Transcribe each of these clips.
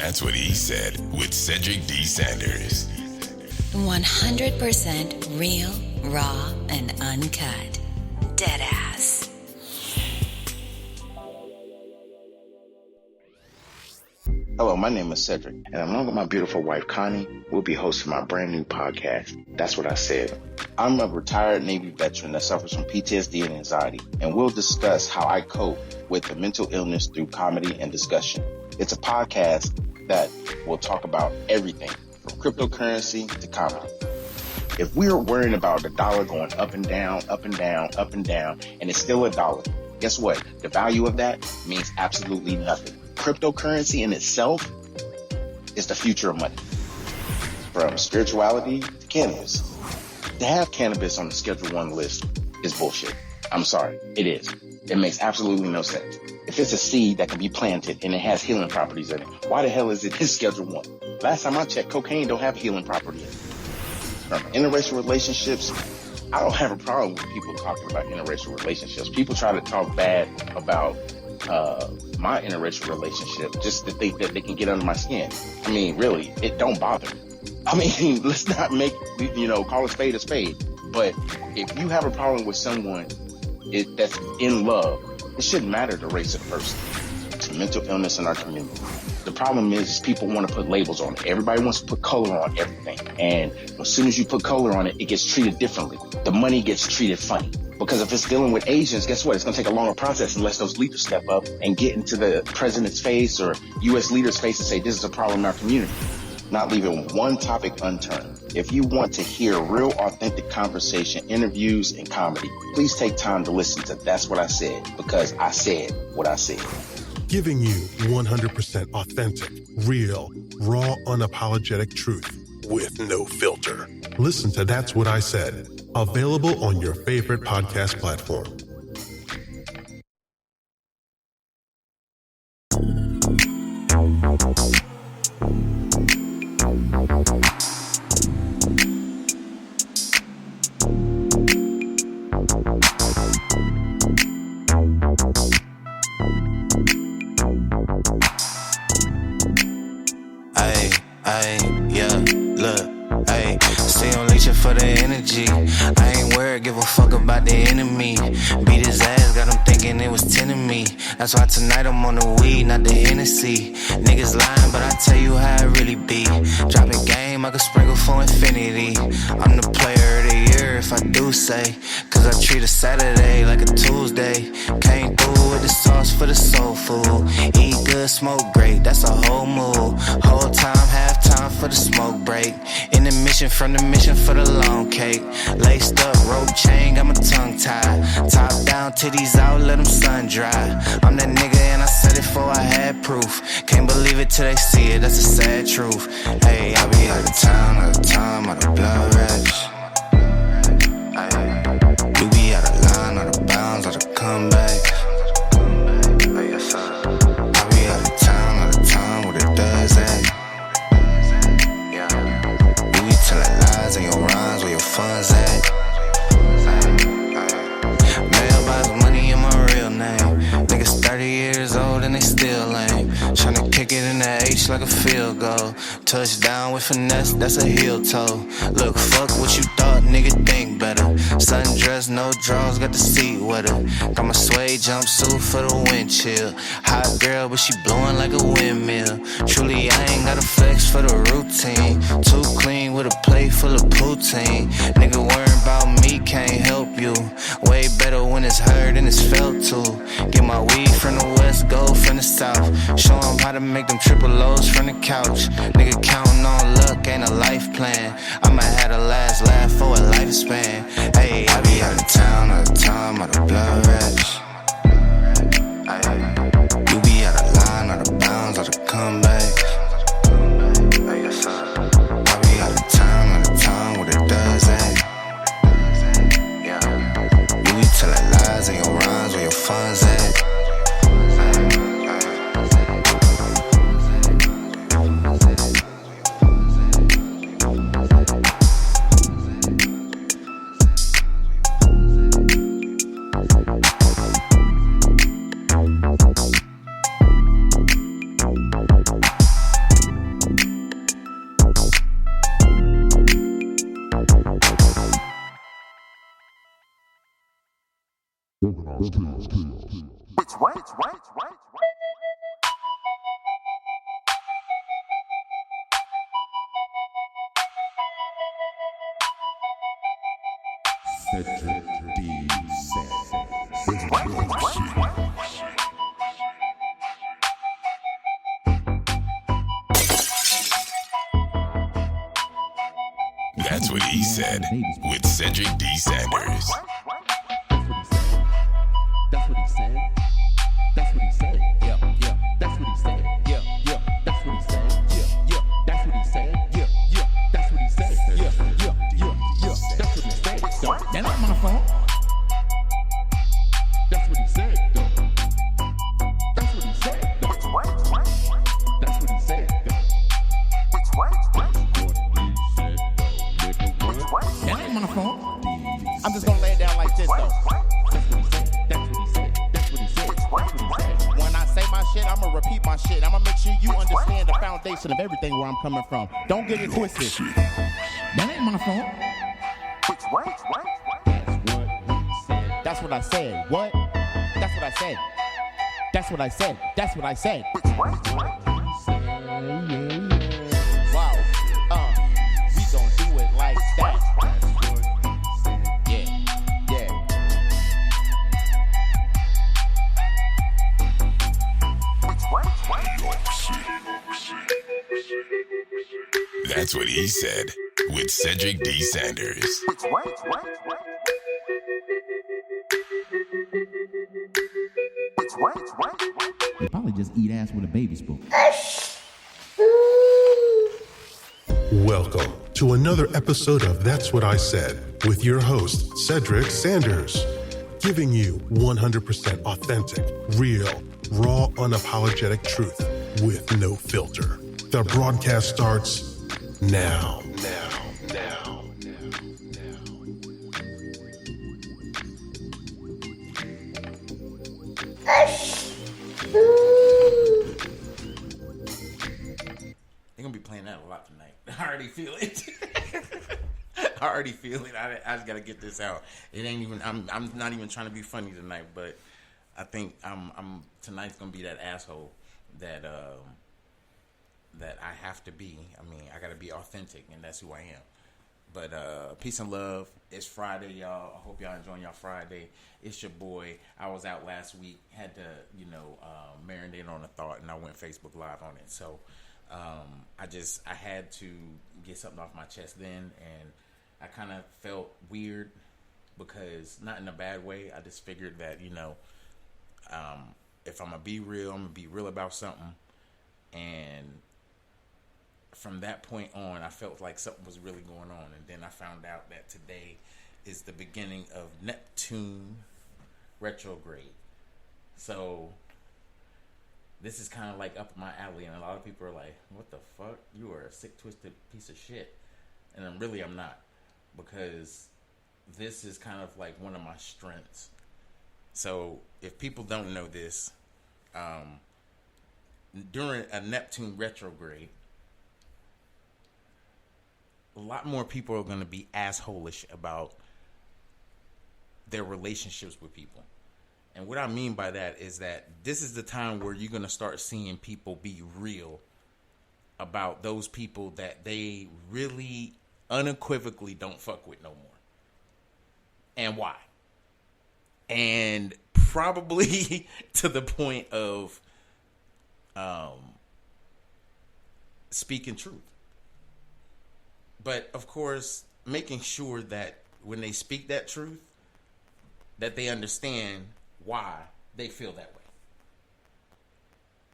That's what he said with Cedric D. Sanders. 100% real, raw, and uncut. Deadass. Hello, my name is Cedric, and along with my beautiful wife, Connie, we'll be hosting my brand new podcast, That's What I Said. I'm a retired Navy veteran that suffers from PTSD and anxiety, and we'll discuss how I cope with the mental illness through comedy and discussion. It's a podcast that will talk about everything, from cryptocurrency to comedy. If we're worrying about the dollar going up and down, up and down, up and down, and it's still a dollar, guess what? The value of that means absolutely nothing. Cryptocurrency in itself is the future of money. From spirituality to cannabis. To have cannabis on the Schedule 1 list is bullshit. I'm sorry, it is. It makes absolutely no sense. If it's a seed that can be planted and it has healing properties in it, why the hell is it in Schedule 1? Last time I checked, cocaine don't have healing property in it. From interracial relationships, I don't have a problem with people talking about interracial relationships. People try to talk bad about my interracial relationship just to think that they can get under my skin. I mean, really, it don't bother me. I mean, let's not make, call a spade a spade. But if you have a problem with someone that's in love, it shouldn't matter the race of the person. It's a mental illness in our community. The problem is people want to put labels on it. Everybody wants to put color on everything. And as soon as you put color on it, it gets treated differently. The money gets treated funny. Because if it's dealing with Asians, guess what? It's going to take a longer process unless those leaders step up and get into the president's face or U.S. leaders' face and say, this is a problem in our community. Not leaving one topic unturned. If you want to hear real, authentic conversation, interviews, and comedy, please take time to listen to That's What I Said, because I said what I said. Giving you 100% authentic, real, raw, unapologetic truth with no filter. Listen to That's What I Said. Available on your favorite podcast platform. For the energy, I ain't worried, give a fuck about the enemy. Beat his ass, got him thinking it was 10 of me. That's why tonight I'm on the weed, not the Hennessy. Niggas lying, but I tell you how it really be. Dropping game, I could sprinkle for infinity. I'm the player of the year if I do say, cause I treat a Saturday like a Tuesday. Came through with the sauce for the soul food. Eat good, smoke great, that's a whole move. Whole time, half time for the smoke break. In the mission, from the mission for the long cake. Laced up, rope chain, got my tongue tied. Top down, titties out, let them sun dry. I'm that nigga and I said it before I had proof. Can't believe it till they see it, that's a sad truth. Hey, I be out of town, out of time, out of blood rush. You be out of line, out of bounds, out of comeback. I be out of town, out of time, what it does at. You be telling lies in your rhymes, where your funds at. Mailbox money in my real name. Niggas 30 years old and they still lame. Tryna kick it in the H like a field goal. Touchdown with finesse, that's a heel toe. Look, fuck what you thought, nigga, think better. Sundress, no draws, got the seat wetter. Got my suede jumpsuit for the wind chill. Hot girl, but she blowing like a windmill. Truly, I ain't got a flex for the routine. Too clean with a plate full of poutine. Nigga worrying about me, can't help you. Way better when it's heard and it's felt too. Get my weed from the west, gold from the south. Show 'em how to make them triple O's from the couch. Nigga counting on luck, ain't a life plan. I'ma have the last laugh for a lifespan. Hey, I be out of town, out of time, out of blood rush. You be out of line, out of bounds, out of comeback. I be out of time, what it does at. You be telling lies in your rhymes, where your funds at. That's what he said with Cedric D. Sanders. That's what he said. That's what he said. Yeah, yeah. That's what he said. Yeah, yeah. That's what he said. Yeah, yeah. That's what he said. Yeah, yeah. That's what he said. Yeah, yeah, yeah, yeah. That's what he said. That ain't my fault. That's what he said. That's what he said. That's what he said. That ain't my fault. I'm just gonna lay it down like this though. That's what he said. That's what he said. That's what he said. That's what he said. When I say my shit, I'ma repeat my shit. I'ma make sure you understand the foundation of everything where I'm coming from. Don't get it twisted. That ain't my fault. That's what he said. That's what I said. What? That's what I said. That's what I said. That's what I said. Wow. We gon' do it like that. Yeah. Yeah. That's what he said with Cedric D. Sanders. You probably just eat ass with a baby spoon. Welcome to another episode of That's What I Said with your host, Cedric Sanders, giving you 100% authentic, real, raw, unapologetic truth with no filter. The broadcast starts now. They're gonna be playing that a lot tonight. I already feel it. I already feel it. I just gotta get this out. It ain't even. I'm not even trying to be funny tonight, but I think I'm tonight's gonna be that asshole that that I have to be. I mean, I gotta be authentic, and that's who I am. But peace and love. It's Friday, y'all. I hope y'all enjoying y'all Friday. It's your boy. I was out last week. Had to, marinate on a thought, and I went Facebook Live on it. So I had to get something off my chest then, and I kind of felt weird because, not in a bad way, I just figured that, if I'm going to be real, I'm going to be real about something. And from that point on, I felt like something was really going on. And then I found out that today is the beginning of Neptune Retrograde. So this is kind of like up my alley, and a lot of people are like, what the fuck? You are a sick, twisted piece of shit. And I'm not, because this is kind of like one of my strengths. So if people don't know this, during a Neptune retrograde, a lot more people are going to be assholish about their relationships with people. And what I mean by that is that this is the time where you're going to start seeing people be real about those people that they really unequivocally don't fuck with no more. And why? And probably to the point of speaking truth. But, of course, making sure that when they speak that truth, that they understand why they feel that way.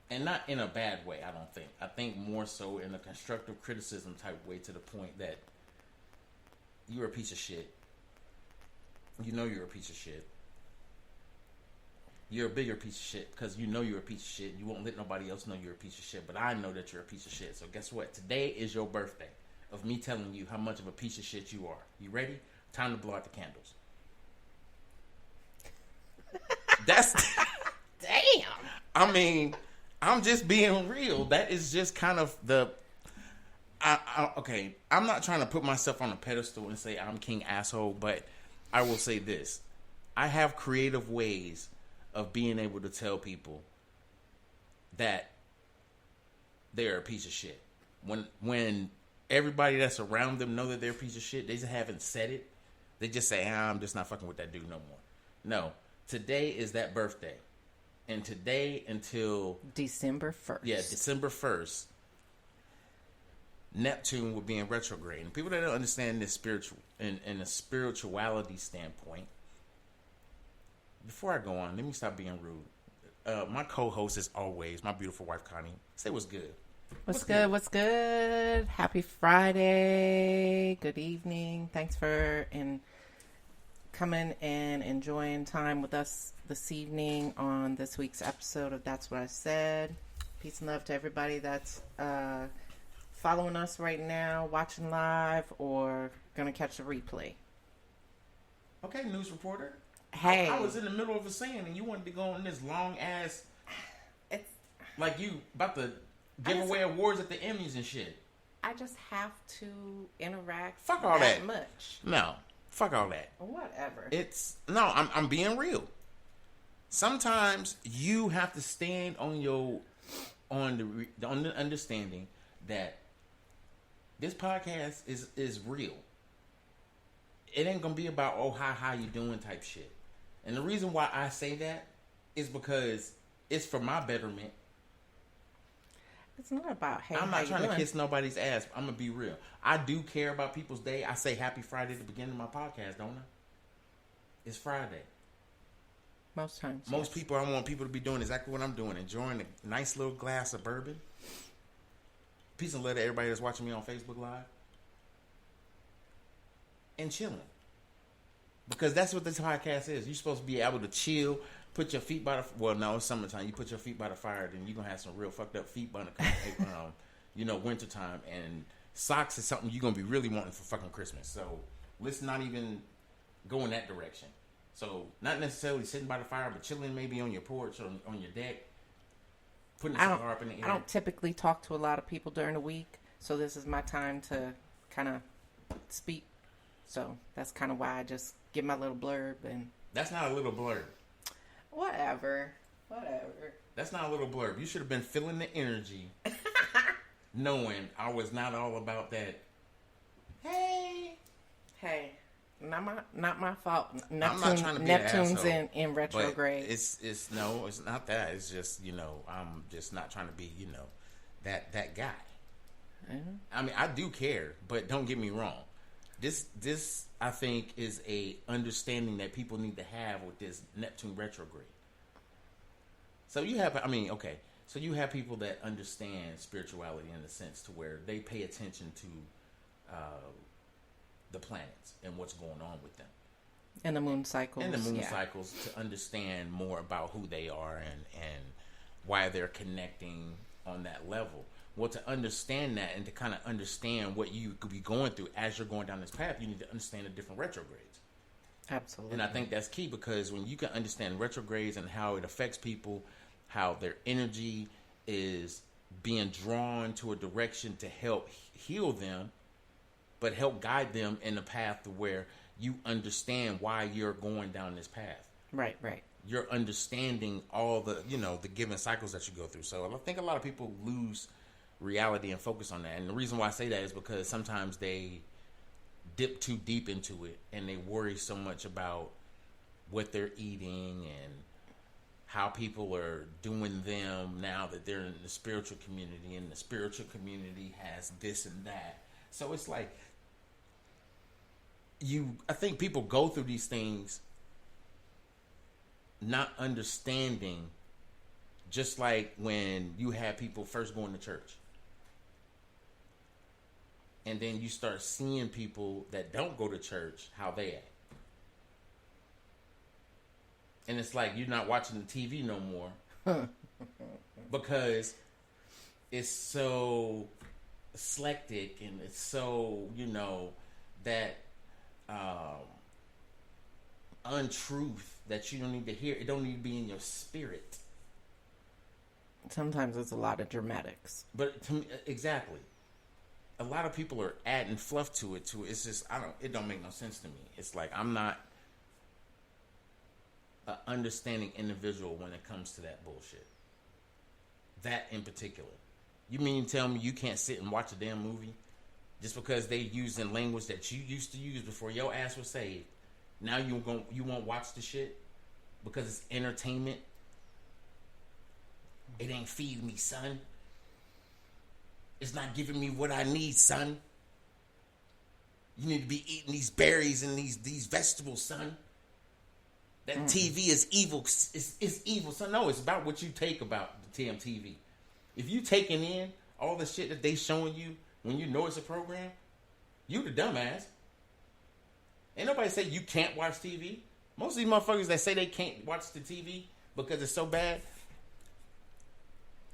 And not in a bad way, I don't think. I think more so in a constructive criticism type way, to the point that you're a piece of shit. You know you're a piece of shit. You're a bigger piece of shit because you know you're a piece of shit. You won't let nobody else know you're a piece of shit, but I know that you're a piece of shit. So guess what? Today is your birthday of me telling you how much of a piece of shit you are. You ready? Time to blow out the candles. That's damn. I mean, I'm just being real. That is just kind of the okay, I'm not trying to put myself on a pedestal and say I'm king asshole, but I will say this. I have creative ways of being able to tell people that they're a piece of shit. When everybody that's around them know that they're a piece of shit, they just haven't said it. They just say, I'm just not fucking with that dude no more. No. Today is that birthday. And today until December 1st. Yeah, December 1st, Neptune will be in retrograde. And people that don't understand this spiritual in a spirituality standpoint, before I go on, let me stop being rude. My co-host, as always, my beautiful wife Connie. Say what's good. What's good? What's good? Happy Friday. Good evening. Thanks for coming and enjoying time with us this evening on this week's episode of That's What I Said. Peace and love to everybody that's following us right now, watching live, or going to catch the replay. Okay, news reporter. Hey. I was in the middle of a saying and you wanted to go on this long ass... Like you about to give away awards at the Emmys and shit. I just have to interact. Fuck all that much. No. Fuck all that. Whatever. I'm being real. Sometimes you have to stand on the understanding that this podcast is real. It ain't gonna be about how you doing type shit. And the reason why I say that is because it's for my betterment. It's not about I'm not trying to kiss nobody's ass. I'm gonna be real. I do care about people's day. I say Happy Friday at the beginning of my podcast, don't I? It's Friday. Most times. Most people, I want people to be doing exactly what I'm doing, enjoying a nice little glass of bourbon. Peace and love to everybody that's watching me on Facebook Live. And chilling. Because that's what this podcast is. You're supposed to be able to chill, put your feet by the... Well, no, it's summertime. You put your feet by the fire, then you're going to have some real fucked up feet by the wintertime. And socks is something you're going to be really wanting for fucking Christmas. So let's not even go in that direction. So not necessarily sitting by the fire, but chilling maybe on your porch or on your deck. Putting a cigar up in the air. I don't typically talk to a lot of people during the week. So this is my time to kind of speak. So that's kind of why I just give my little blurb. And that's not a little blurb. Whatever. That's not a little blurb. You should have been feeling the energy, knowing I was not all about that. Hey, not my fault. I'm not trying to be Neptune's an asshole, in retrograde. It's not that. It's just I'm just not trying to be that guy. Mm-hmm. I mean, I do care, but don't get me wrong. This I think is a understanding that people need to have with this Neptune retrograde. So you have people that understand spirituality in the sense to where they pay attention to the planets and what's going on with them. And the moon cycles. Cycles to understand more about who they are and why they're connecting on that level. Well, to understand that and to kind of understand what you could be going through as you're going down this path, you need to understand the different retrogrades. Absolutely. And I think that's key because when you can understand retrogrades and how it affects people, how their energy is being drawn to a direction to help heal them, but help guide them in a path to where you understand why you're going down this path. Right. You're understanding all the, the given cycles that you go through. So I think a lot of people lose reality and focus on that. And the reason why I say that is because sometimes they dip too deep into it and they worry so much about what they're eating and how people are doing them now that they're in the spiritual community, and the spiritual community has this and that. So it's like I think people go through these things not understanding, just like when you have people first going to church. And then you start seeing people that don't go to church, how they act. And it's like you're not watching the TV no more because it's so eclectic and it's so, that untruth that you don't need to hear. It don't need to be in your spirit. Sometimes it's a lot of dramatics. But to me, exactly. A lot of people are adding fluff to it. It's just, it don't make no sense to me. It's like, I'm not an understanding individual when it comes to that bullshit. That in particular. You mean tell me you can't sit and watch a damn movie just because they using language that you used to use before your ass was saved? Now you won't watch the shit because it's entertainment. It ain't feeding me, son. It's not giving me what I need, son. You need to be eating these berries and these vegetables, son. That TV is evil. It's evil, son. No, it's about what you take about the TMTV. If you taking in all the shit that they showing you when you know it's a program, you the dumbass. Ain't nobody say you can't watch TV. Most of these motherfuckers that say they can't watch the TV because it's so bad,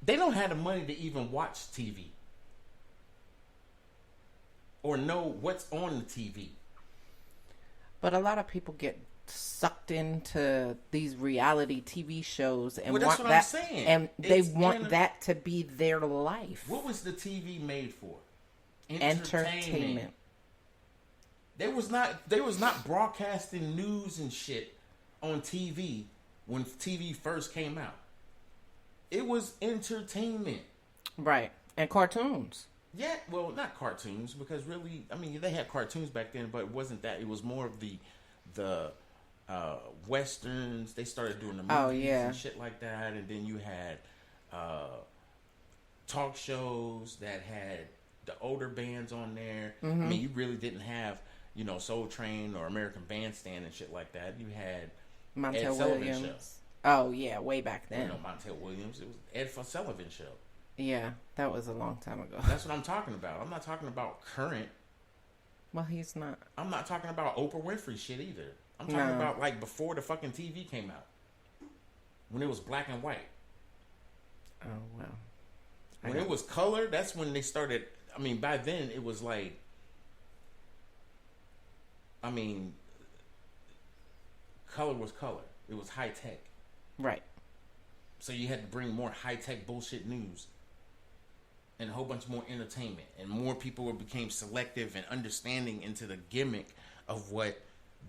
they don't have the money to even watch TV or know what's on the TV. But a lot of people get sucked into these reality TV shows and well, that's want what that, I'm saying. and they want that to be their life. What was the TV made for? Entertainment. They was not broadcasting news and shit on TV when TV first came out. It was entertainment. Right. And cartoons. Yeah, well, not cartoons, because really, I mean, they had cartoons back then, but it wasn't that. It was more of the westerns. They started doing the movies and shit like that, and then you had talk shows that had the older bands on there. Mm-hmm. I mean, you really didn't have, Soul Train or American Bandstand and shit like that. You had Montel Ed Sullivan Williams. Show. Oh, yeah, way back then. Montel Williams. It was Ed Sullivan Show. Yeah, that was a long time ago. That's what I'm talking about. I'm not talking about current. Well, he's not. I'm not talking about Oprah Winfrey shit either. I'm talking about like before the fucking TV came out. When it was black and white. Oh, well. When it was color, that's when they started. I mean, by then it was like, color was color. It was high tech. Right. So you had to bring more high tech bullshit news and a whole bunch more entertainment, and more people became selective and understanding into the gimmick of what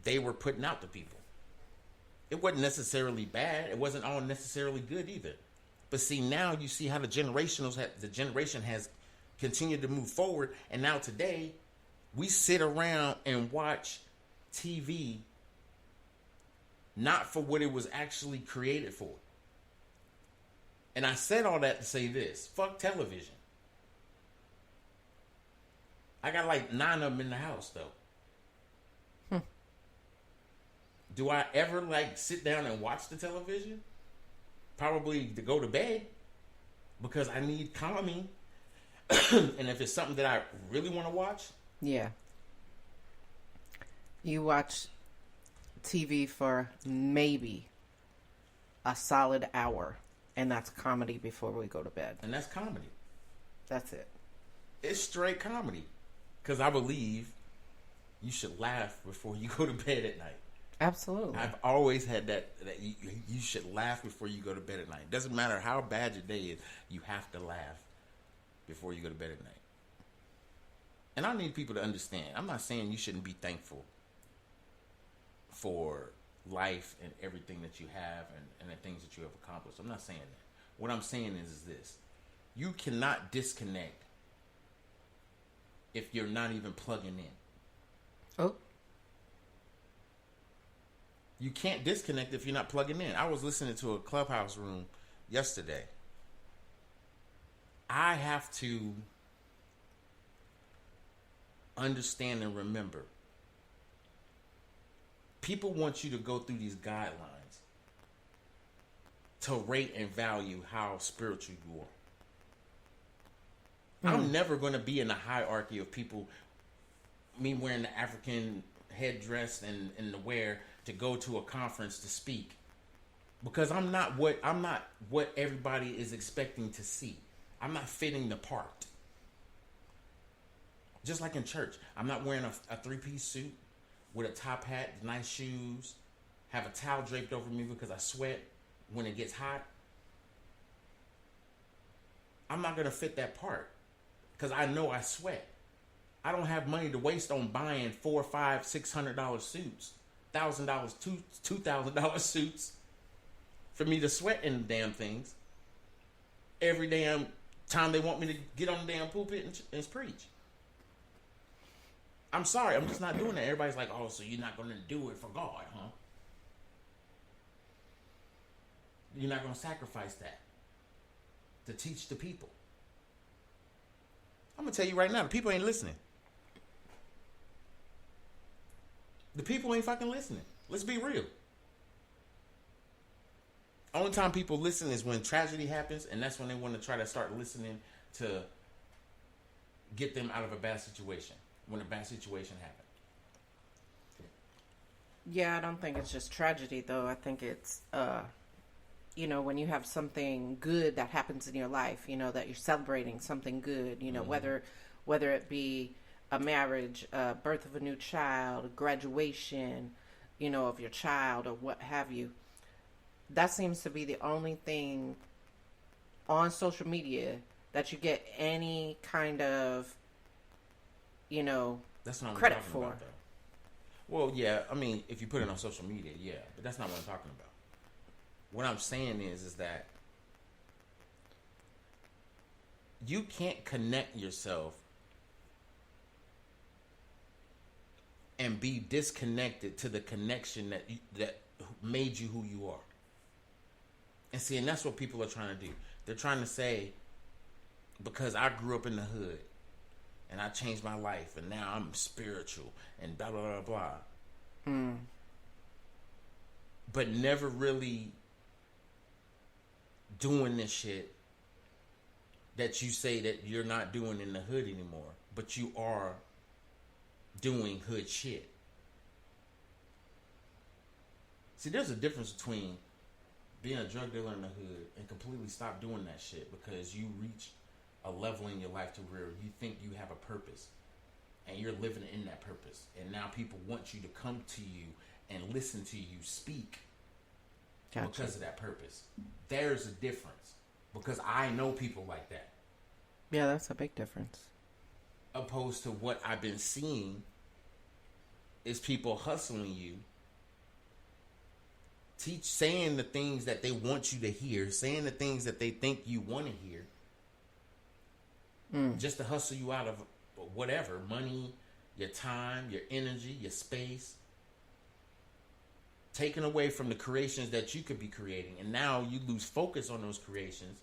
they were putting out to people. It wasn't necessarily bad. It wasn't all necessarily good either. But see, now you see how the generation has continued to move forward, and now today we sit around and watch TV not for what it was actually created for. And I said all that to say this. Fuck television. I got like 9 of them in the house, though. Do I ever sit down and watch the television? Probably to go to bed, because I need calming. And if it's something that I really want to watch. Yeah. You watch TV for maybe a solid hour, and that's comedy before we go to bed. And that's comedy. That's it. It's straight comedy. Because I believe you should laugh before you go to bed at night. Absolutely. I've always had that you should laugh before you go to bed at night. Doesn't matter how bad your day is, you have to laugh before you go to bed at night. And I need people to understand. I'm not saying you shouldn't be thankful for life and everything that you have and the things that you have accomplished. I'm not saying that. What I'm saying is this. You cannot disconnect if you're not even plugging in. Oh. You can't disconnect if you're not plugging in. I was listening to a Clubhouse room yesterday. I have to understand and remember. People want you to go through these guidelines to rate and value how spiritual you are. I'm never going to be in the hierarchy of people, me wearing the African headdress and the wear to go to a conference to speak, because I'm not what everybody is expecting to see. I'm not fitting the part. Just like in church, I'm not wearing a 3-piece suit with a top hat, nice shoes, have a towel draped over me because I sweat when it gets hot. I'm not going to fit that part because I know I sweat. I don't have money to waste on buying $400, $500, $600 suits $1,000, $2,000 suits for me to sweat in the damn things every damn time they want me to get on the damn pulpit and preach. I'm sorry, I'm just not doing that. Everybody's like, oh, so you're not going to do it for God, huh? You're not going to sacrifice that to teach the people. I'm going to tell you right now, the people ain't listening. The people ain't fucking listening. Let's be real. Only time people listen is when tragedy happens, and that's when they want to try to start listening to get them out of a bad situation. When a bad situation happens. Yeah, I don't think it's just tragedy, though. I think it's, when you have something good that happens in your life, that you're celebrating something good, whether it be a marriage, birth of a new child, graduation, of your child or what have you. That seems to be the only thing on social media that you get any kind of, that's not what credit I'm talking for. About, though. Well, yeah, I mean, if you put it on social media, yeah, but that's not what I'm talking about. What I'm saying is that you can't connect yourself and be disconnected to the connection that made you who you are. And see, and that's what people are trying to do. They're trying to say, because I grew up in the hood and I changed my life and now I'm spiritual and blah, blah, blah, blah. But never really doing this shit that you say that you're not doing in the hood anymore, but you are doing hood shit. See, there's a difference between being a drug dealer in the hood and completely stop doing that shit because you reach a level in your life to where you think you have a purpose and you're living in that purpose. And now people want you to come to you and listen to you speak because of that purpose. There's a difference because I know people like that. Yeah, that's a big difference. Opposed to what I've been seeing is people hustling you, saying the things that they want you to hear, saying the things that they think you want to hear, just to hustle you out of whatever, money, your time, your energy, your space, taken away from the creations that you could be creating. And now you lose focus on those creations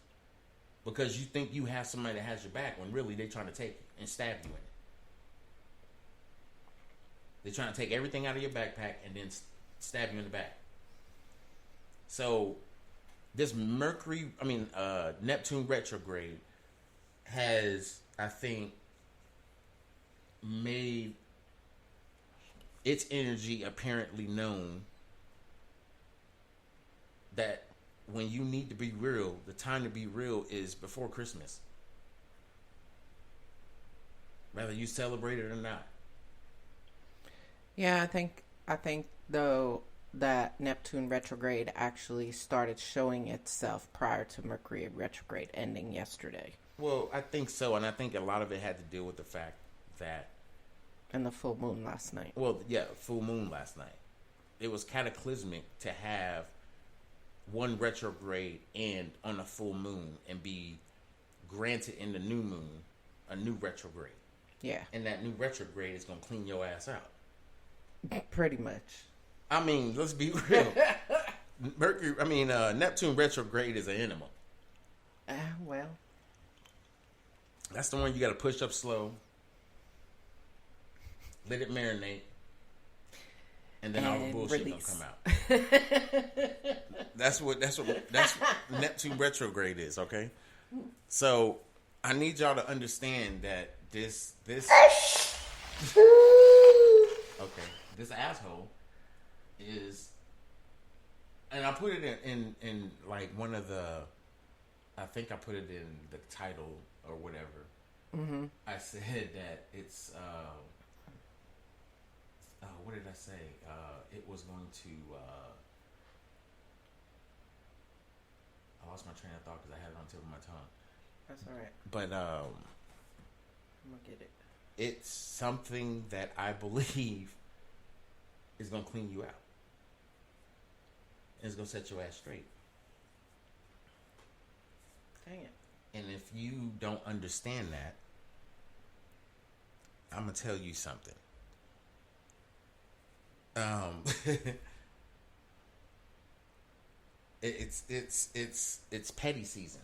because you think you have somebody that has your back when really they're trying to take it and stab you in it. They're trying to take everything out of your backpack and then stab you in the back. So this Neptune retrograde has, I think, made its energy apparently known that when you need to be real, the time to be real is before Christmas. Whether you celebrate it or not. Yeah, I think though that Neptune retrograde actually started showing itself prior to Mercury retrograde ending yesterday. Well, I think so, and I think a lot of it had to do with the fact that... And the full moon last night. Well, yeah, full moon last night. It was cataclysmic to have one retrograde end on a full moon and be granted in the new moon a new retrograde. Yeah. And that new retrograde is going to clean your ass out. Pretty much. I mean, let's be real. Neptune retrograde is an animal. Well. That's the one you got to push up slow. Let it marinate. And then all the bullshit release. gonna come out. That's what Neptune retrograde is, okay? So I need y'all to understand that this this asshole is, and I put it in like one of the, I think I put it in the title or whatever. Mm-hmm. I said that it's what did I say? It was going to. I lost my train of thought because I had it on the tip of my tongue. That's all right. But I'm gonna get it. It's something that I believe is going to clean you out. And it's going to set your ass straight. Dang it. And if you don't understand that, I'm going to tell you something. It's petty season.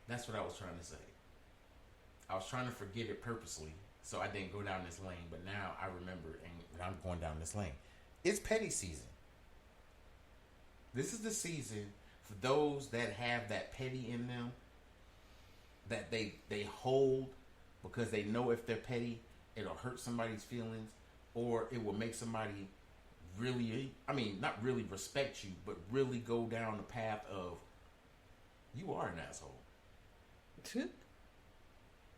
That's what I was trying to say. I was trying to forget it purposely, so I didn't go down this lane. But now I remember, and I'm going down this lane. It's petty season. This is the season for those that have that petty in them, that they hold because they know if they're petty, it'll hurt somebody's feelings, or it will make somebody really, I mean, not really respect you, but really go down the path of, you are an asshole.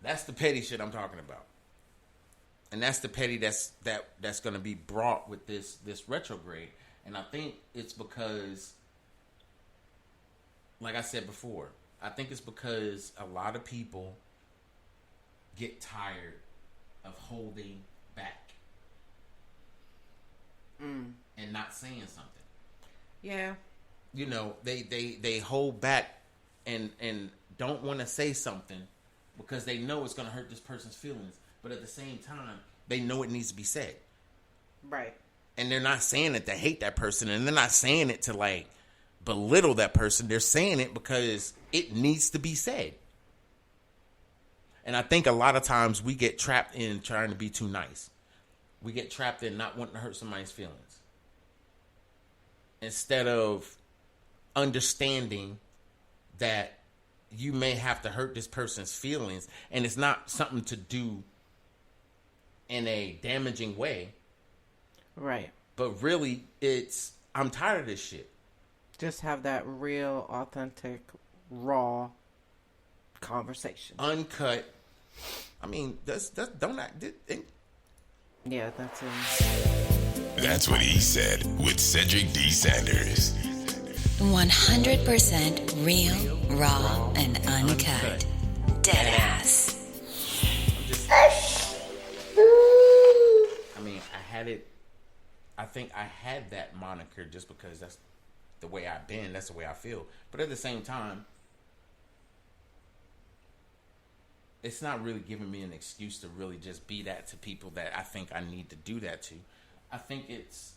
That's the petty shit I'm talking about. And that's the petty that's going to be brought with this retrograde. And I think it's because, like I said before, I think it's because a lot of people get tired of holding back and not saying something. Yeah. You know, they hold back and don't want to say something because they know it's going to hurt this person's feelings. But at the same time, they know it needs to be said. Right. And they're not saying it to hate that person. And they're not saying it to, like, belittle that person. They're saying it because it needs to be said. And I think a lot of times we get trapped in trying to be too nice. We get trapped in not wanting to hurt somebody's feelings. Instead of understanding that you may have to hurt this person's feelings, and it's not something to do in a damaging way. Right. But really, it's, I'm tired of this shit. Just have that real, authentic, raw conversation. Uncut. I mean, don't act. Yeah, that's it. That's what he said with Cedric D. Sanders. 100% real, raw, and uncut. Deadass. I mean, I had it. I think I had that moniker just because that's the way I've been. That's the way I feel. But at the same time, it's not really giving me an excuse to really just be that to people that I think I need to do that to. I think it's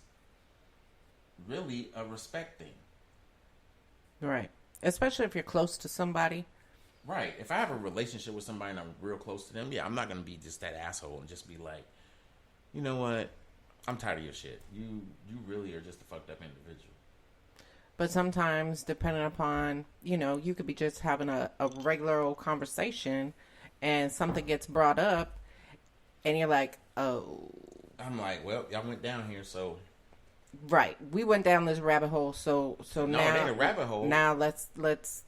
really a respect thing. Right. Especially if you're close to somebody. Right. If I have a relationship with somebody and I'm real close to them, yeah, I'm not going to be just that asshole and just be like, you know what? I'm tired of your shit. You really are just a fucked up individual. But sometimes, depending upon, you know, you could be just having a regular old conversation and something gets brought up and you're like, oh. I'm like, well, y'all went down here, so. Right. We went down this rabbit hole, so no, now. it ain't a rabbit hole. Now let's.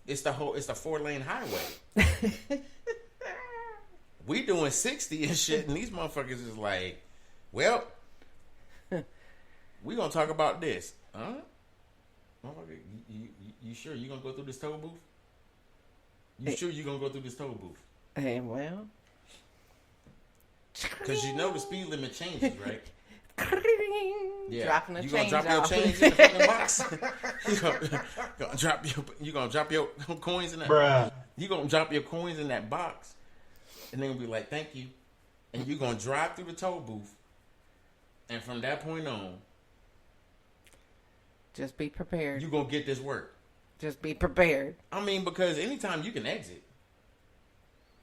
It's the 4-lane highway. We doing 60 and shit, and these motherfuckers is like, well, we gonna talk about this. Huh? Motherfucker, you sure you gonna go through this toll booth? You sure you gonna go through this toll booth? Hey, well. Because you know the speed limit changes, right? Yeah. Dropping the you change gonna drop off. your change in the fucking box? you gonna drop your coins in that? Bruh. You gonna drop your coins in that box, and they're gonna be like, "Thank you," and you gonna drive through the toll booth, and from that point on, just be prepared. you gonna get this work. Just be prepared. I mean, because anytime you can exit,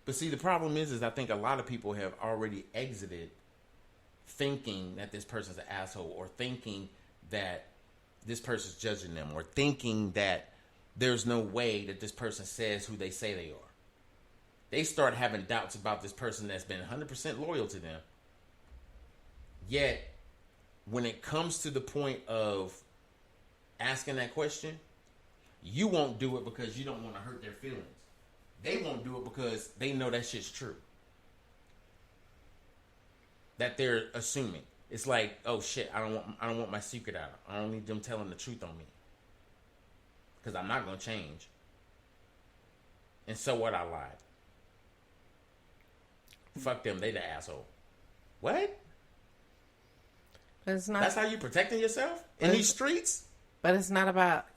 but see, the problem is I think a lot of people have already exited, thinking that this person's an asshole, or thinking that this person's judging them, or thinking that there's no way that this person says who they say they are. They start having doubts about this person that's been 100% loyal to them. Yet, when it comes to the point of asking that question, you won't do it because you don't want to hurt their feelings. They won't do it because they know that shit's true. That they're assuming. It's like, oh shit, I don't want my secret out. I don't need them telling the truth on me. Because I'm not going to change. And so what, I lied. Fuck them, they the asshole. What? But it's not. That's how you protecting yourself in these streets? But it's not about,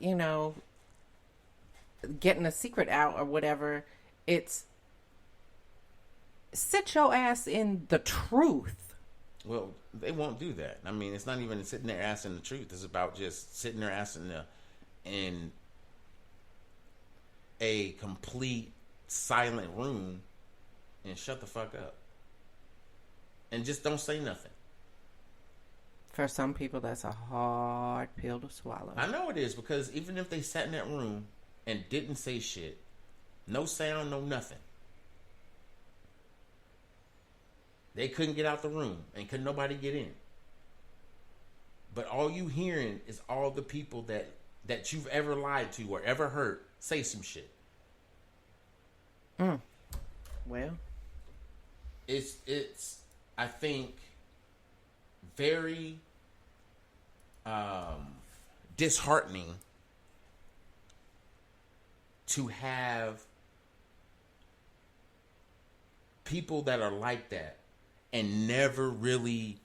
getting a secret out or whatever. It's sit your ass in the truth. Well, they won't do that. I mean, it's not even sitting their ass in the truth. It's about just sitting their ass in a complete silent room and shut the fuck up. And just don't say nothing. For some people, that's a hard pill to swallow. I know it is, because even if they sat in that room and didn't say shit, no sound, no nothing, they couldn't get out the room and couldn't nobody get in. But all you hearing is all the people that you've ever lied to or ever hurt say some shit. Well, it's I think very disheartening to have people that are like that and never really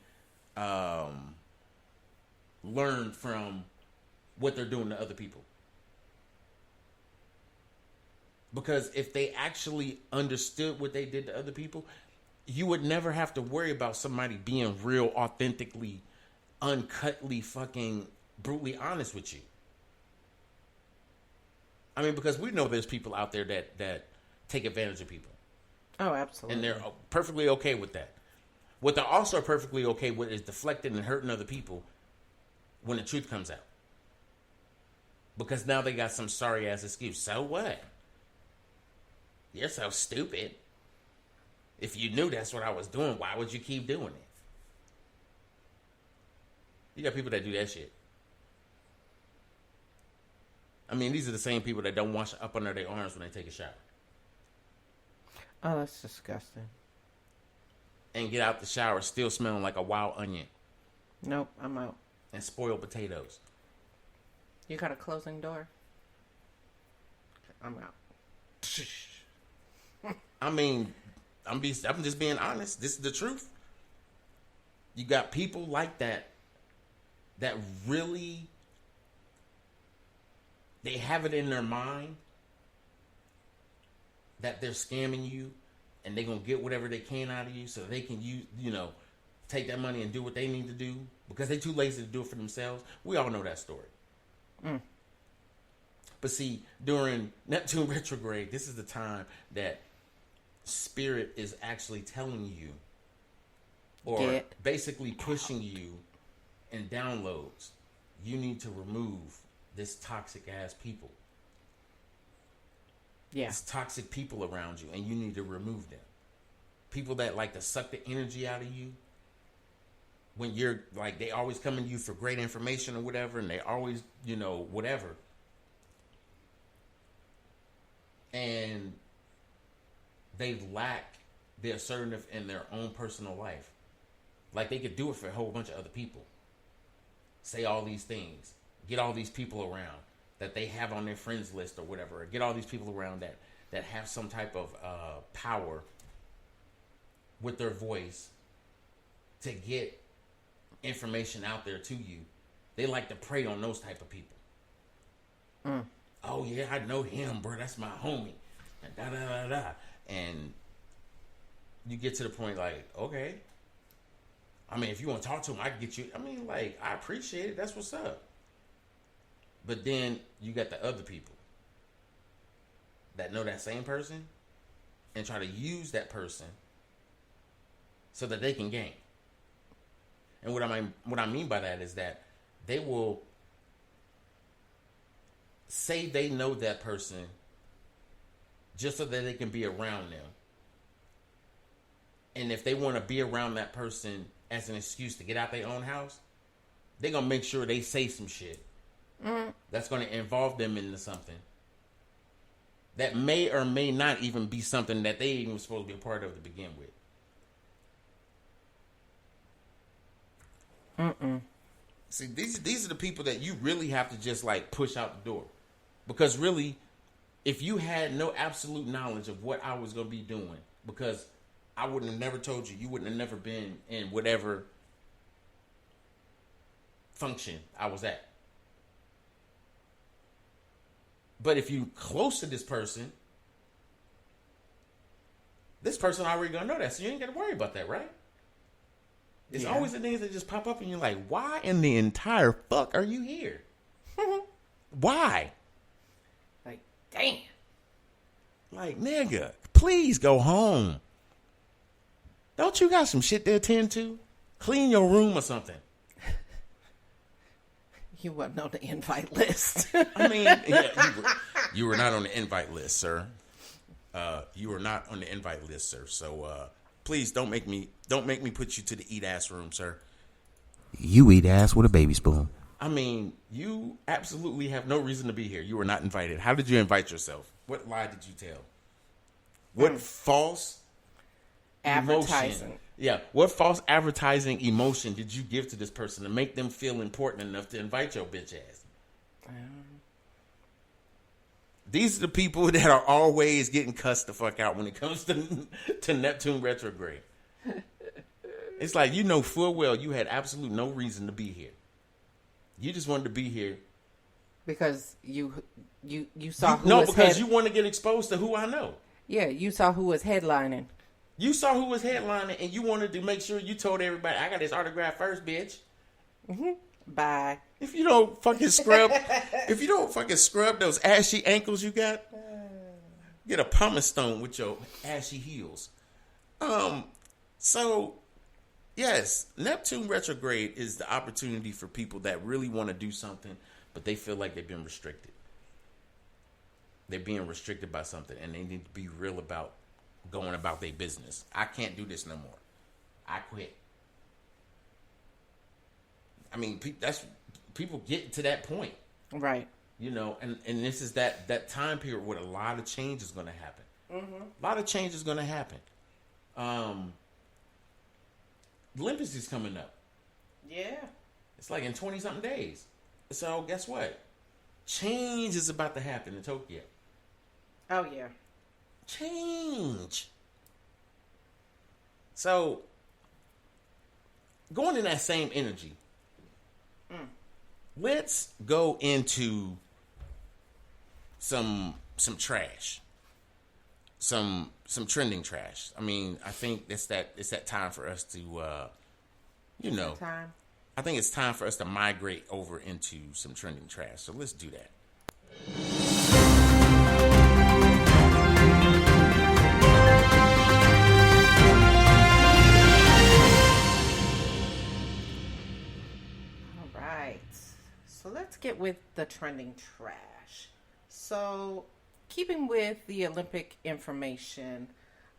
learn from what they're doing to other people. Because if they actually understood what they did to other people, you would never have to worry about somebody being real, authentically, uncutly, fucking brutally honest with you. I mean, because we know there's people out there that take advantage of people. Oh, absolutely. And they're perfectly okay with that. What they're also perfectly okay with is deflecting and hurting other people when the truth comes out. Because now they got some sorry ass excuse. So what? You're so stupid. If you knew that's what I was doing, why would you keep doing it? You got people that do that shit. I mean, these are the same people that don't wash up under their arms when they take a shower. Oh, that's disgusting. And get out the shower still smelling like a wild onion. Nope, I'm out. And spoiled potatoes. You got a closing door? I'm out. I mean, I'm just being honest. This is the truth. You got people like that really, they have it in their mind that they're scamming you and they're going to get whatever they can out of you so they can take that money and do what they need to do because they're too lazy to do it for themselves. We all know that story. But see, during Neptune Retrograde, this is the time that Spirit is actually telling you or basically pushing you in downloads. You need to remove this toxic ass people. Yeah. It's toxic people around you and you need to remove them. People that like to suck the energy out of you. When you're like, they always come to you for great information or whatever, and they always, whatever. And they lack the assertive in their own personal life. Like they could do it for a whole bunch of other people. Say all these things. Get all these people around that they have on their friends list or whatever. Or get all these people around that have some type of power with their voice to get information out there to you. They like to prey on those type of people. Oh yeah, I know him, bro. That's my homie. And da da da da. And you get to the point like, okay. I mean, if you want to talk to him, I can get you. I mean, like, I appreciate it. That's what's up. But then you got the other people that know that same person and try to use that person so that they can gain. And what I mean by that is that they will say they know that person just so that they can be around them. And if they want to be around that person as an excuse to get out their own house, they're going to make sure they say some shit that's going to involve them into something that may or may not even be something that they even were supposed to be a part of to begin with. See, these are the people that you really have to just like push out the door. Because really, if you had no absolute knowledge of what I was going to be doing, because I wouldn't have never told you. You wouldn't have never been in whatever function I was at. But if you close to this person already gonna know that, so you ain't gotta worry about that, right? It's always the things that just pop up and you're like, why in the entire fuck are you here? Why? Like, damn. Like, nigga, please go home. Don't you got some shit to attend to? Clean your room or something. You wasn't on the invite list. I mean, yeah, you were not on the invite list, sir. You were not on the invite list, sir. So please don't make me put you to the eat ass room, sir. You eat ass with a baby spoon. I mean, you absolutely have no reason to be here. You were not invited. How did you invite yourself? What lie did you tell? What false advertising? Emotion, yeah, what false advertising emotion did you give to this person to make them feel important enough to invite your bitch ass? These are the people that are always getting cussed the fuck out when it comes to Neptune retrograde. It's like, you know full well you had absolute no reason to be here. You just wanted to be here because you saw who no was because you want to get exposed to who I know. Yeah, you saw who was headlining. You saw who was headlining, and you wanted to make sure you told everybody, I got his autograph first, bitch. Mm-hmm. Bye. If you don't fucking scrub those ashy ankles you got, get a pumice stone with your ashy heels. So, yes, Neptune retrograde is the opportunity for people that really want to do something, but they feel like they've been restricted. They're being restricted by something, and they need to be real about going about their business. I can't do this no more. I quit. I mean, people get to that point, right? You know, and this is that time period where a lot of change is going to happen. Mm-hmm. A lot of change is going to happen. Olympus is coming up. Yeah, it's like in 20-something days. So guess what? Change is about to happen in Tokyo. Oh yeah. Change. So, going in that same energy, let's go into some trash, some trending trash. I mean, I think it's that time for us to, time. I think it's time for us to migrate over into some trending trash. So let's do that. So let's get with the trending trash. So, keeping with the Olympic information,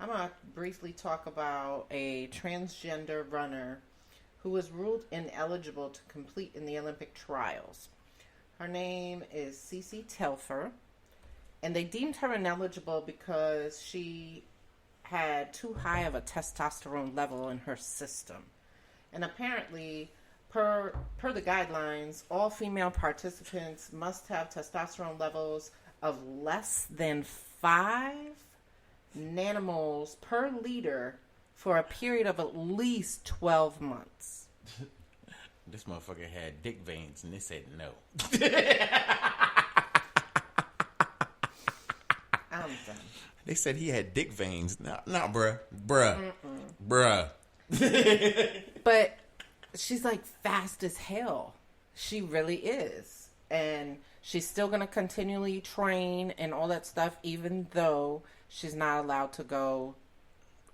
I'm going to briefly talk about a transgender runner who was ruled ineligible to compete in the Olympic trials. Her name is Cece Telfer, and they deemed her ineligible because she had too high of a testosterone level in her system. And apparently, Per the guidelines, all female participants must have testosterone levels of less than 5 nanomoles per liter for a period of at least 12 months. This motherfucker had dick veins, and they said no. I'm done. They said he had dick veins. No, bruh. But she's like fast as hell. She really is. And she's still going to continually train and all that stuff, even though she's not allowed to go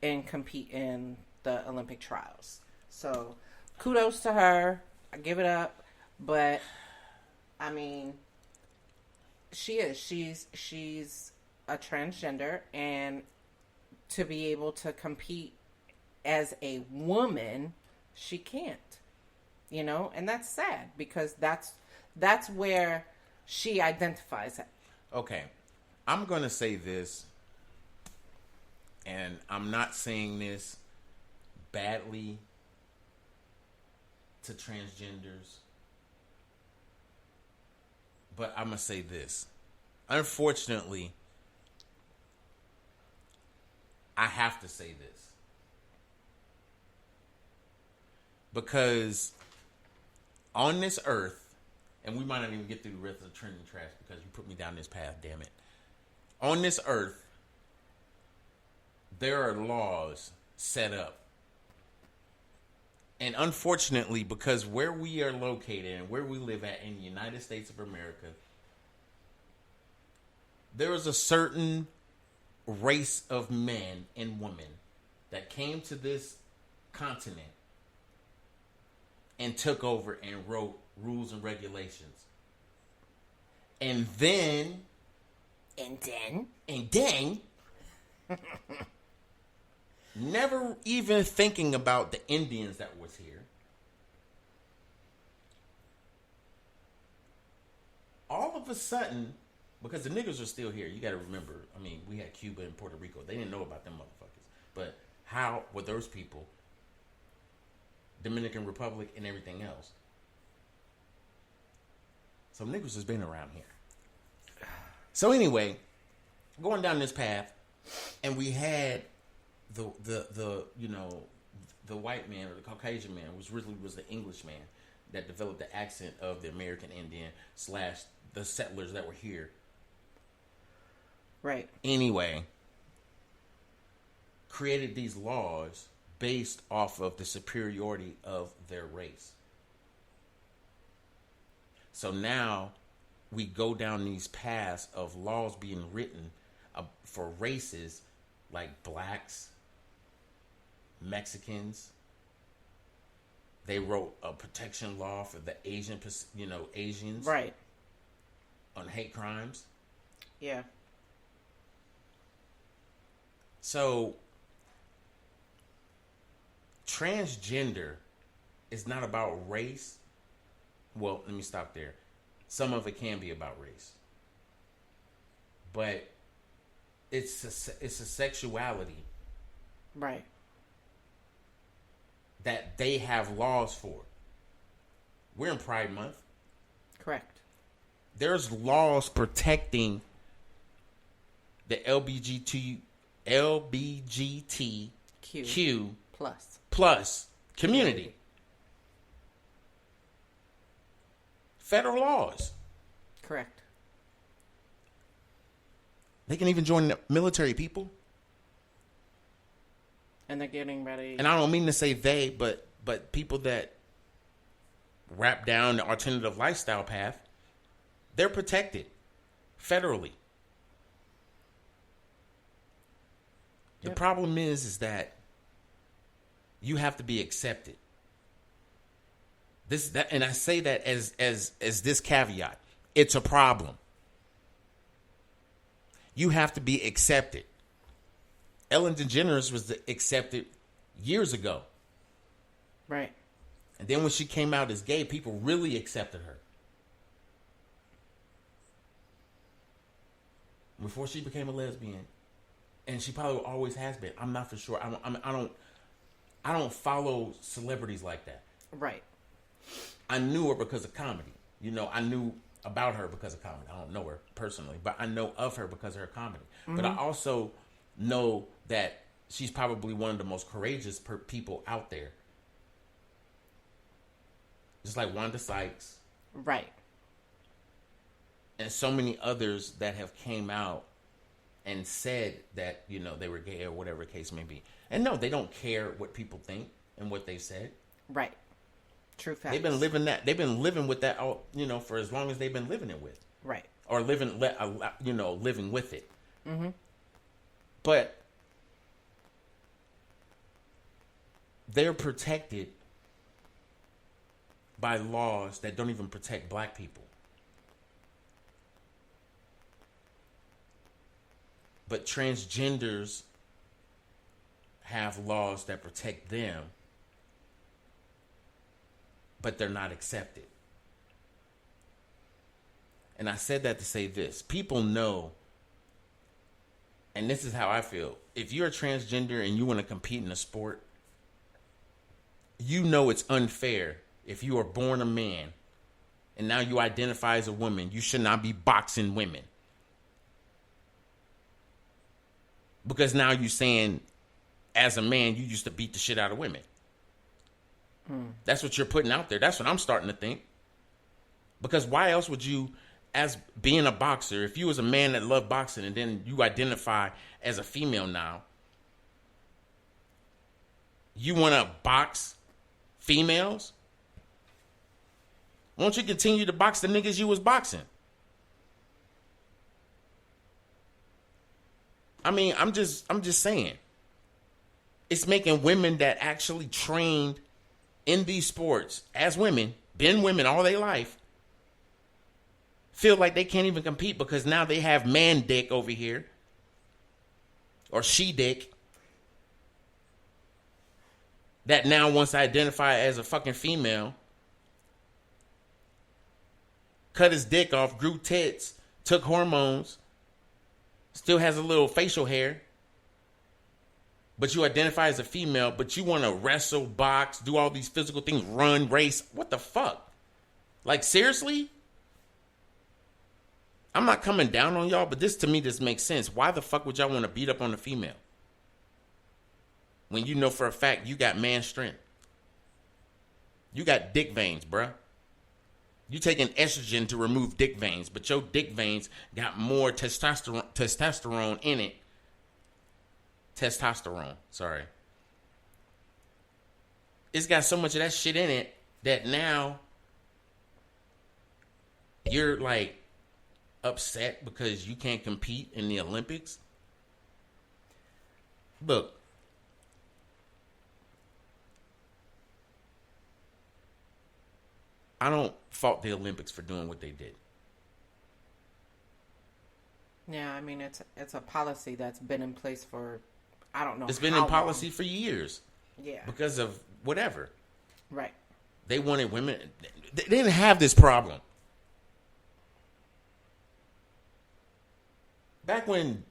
and compete in the Olympic trials. So kudos to her. I give it up. But I mean, she's a transgender, and to be able to compete as a woman, she can't, and that's sad because that's where she identifies it. Okay, I'm going to say this, and I'm not saying this badly to transgenders, but I'm going to say this. Unfortunately, I have to say this. Because on this earth, and we might not even get through the rest of the trending trash because you put me down this path, damn it. On this earth, there are laws set up. And unfortunately, because where we are located and where we live at in the United States of America, there is a certain race of men and women that came to this continent and took over and wrote rules and regulations. And then never even thinking about the Indians that was here. All of a sudden, because the niggas are still here, you got to remember, I mean, we had Cuba and Puerto Rico. They didn't know about them motherfuckers. But how were those people, Dominican Republic and everything else? So niggas has been around here. So anyway, going down this path, and we had the white man or the Caucasian man was the English man that developed the accent of the American Indian / the settlers that were here. Right. Anyway, created these laws based off of the superiority of their race. So now we go down these paths of laws being written for races like blacks, Mexicans. They wrote a protection law for the Asians. Right. On hate crimes. Yeah. So, transgender is not about race. Well, let me stop there. Some of it can be about race. But it's a sexuality. Right. That they have laws for. We're in Pride Month. Correct. There's laws protecting the LGBTQ plus community. Federal laws. Correct. They can even join the military, people. And they're getting ready. And I don't mean to say they, but people that wrap down the alternative lifestyle path, they're protected federally. The problem is that you have to be accepted. And I say that as this caveat. It's a problem. You have to be accepted. Ellen DeGeneres was accepted years ago. Right. And then when she came out as gay, people really accepted her. Before she became a lesbian, and she probably always has been. I'm not for sure. I don't follow celebrities like that. Right. I knew her because of comedy. I knew about her because of comedy. I don't know her personally, but I know of her because of her comedy. Mm-hmm. But I also know that she's probably one of the most courageous people out there. Just like Wanda Sykes. Right. And so many others that have came out and said that, they were gay or whatever the case may be. And no, they don't care what people think and what they've said. Right. True facts. They've been living that. They've been living with that, for as long as they've been living it with. Right. Or living with it. Mm-hmm. But they're protected by laws that don't even protect black people. But transgenders have laws that protect them, but they're not accepted. And I said that to say this. People know, and this is how I feel. If you're a transgender and you want to compete in a sport, you know it's unfair. If you are born a man and now you identify as a woman, you should not be boxing women. Because now you're saying, as a man, you used to beat the shit out of women. That's what you're putting out there. That's what I'm starting to think. Because why else would you, as being a boxer, if you was a man that loved boxing and then you identify as a female now, you want to box females? Why don't you continue to box the niggas you was boxing? I mean, I'm just saying. It's making women that actually trained in these sports as women, been women all their life, feel like they can't even compete because now they have man dick over here. Or she dick. That now wants to identify as a fucking female. Cut his dick off, grew tits, took hormones, still has a little facial hair. But you identify as a female, but you want to wrestle, box, do all these physical things, run, race. What the fuck? Like, seriously? I'm not coming down on y'all, but this makes sense. Why the fuck would y'all want to beat up on a female? When you know for a fact you got man strength. You got dick veins, bruh. You taking estrogen to remove dick veins, but your dick veins got more testosterone in it. Testosterone, sorry. It's got so much of that shit in it that now you're like upset because you can't compete in the Olympics. Look, I don't fault the Olympics for doing what they did. Yeah, I mean, it's a policy that's been in place for, I don't know. It's been in policy for years. Yeah. Because of whatever. Right. They wanted women. They didn't have this problem. Back when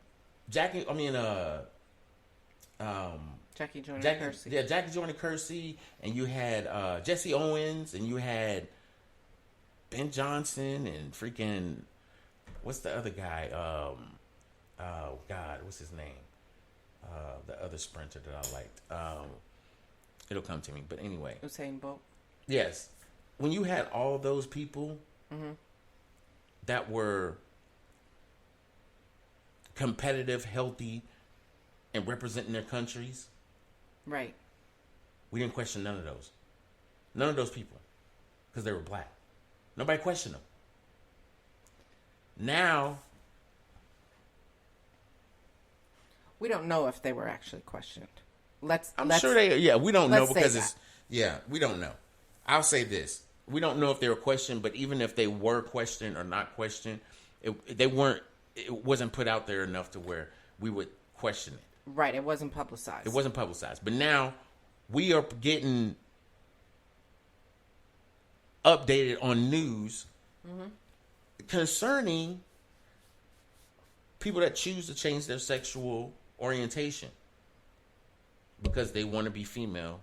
Jackie Joyner Kersee. Yeah, Jackie Joyner Kersee, and you had Jesse Owens, and you had Ben Johnson, and freaking, what's the other guy? Oh God, what's his name? The other sprinter that I liked. It'll come to me, but anyway. Usain Bolt. Yes, when you had all those people that were competitive, healthy, and representing their countries. Right. We didn't question none of those. None of those people. Because they were black. Nobody questioned them. Now. We don't know if they were actually questioned. I'm sure they, we don't know because it's, we don't know. I'll say this. We don't know if they were questioned, but even if they were questioned or not questioned, it wasn't put out there enough to where we would question it. Right, it wasn't publicized. It wasn't publicized. But now we are getting updated on news concerning people that choose to change their sexual orientation because they want to be female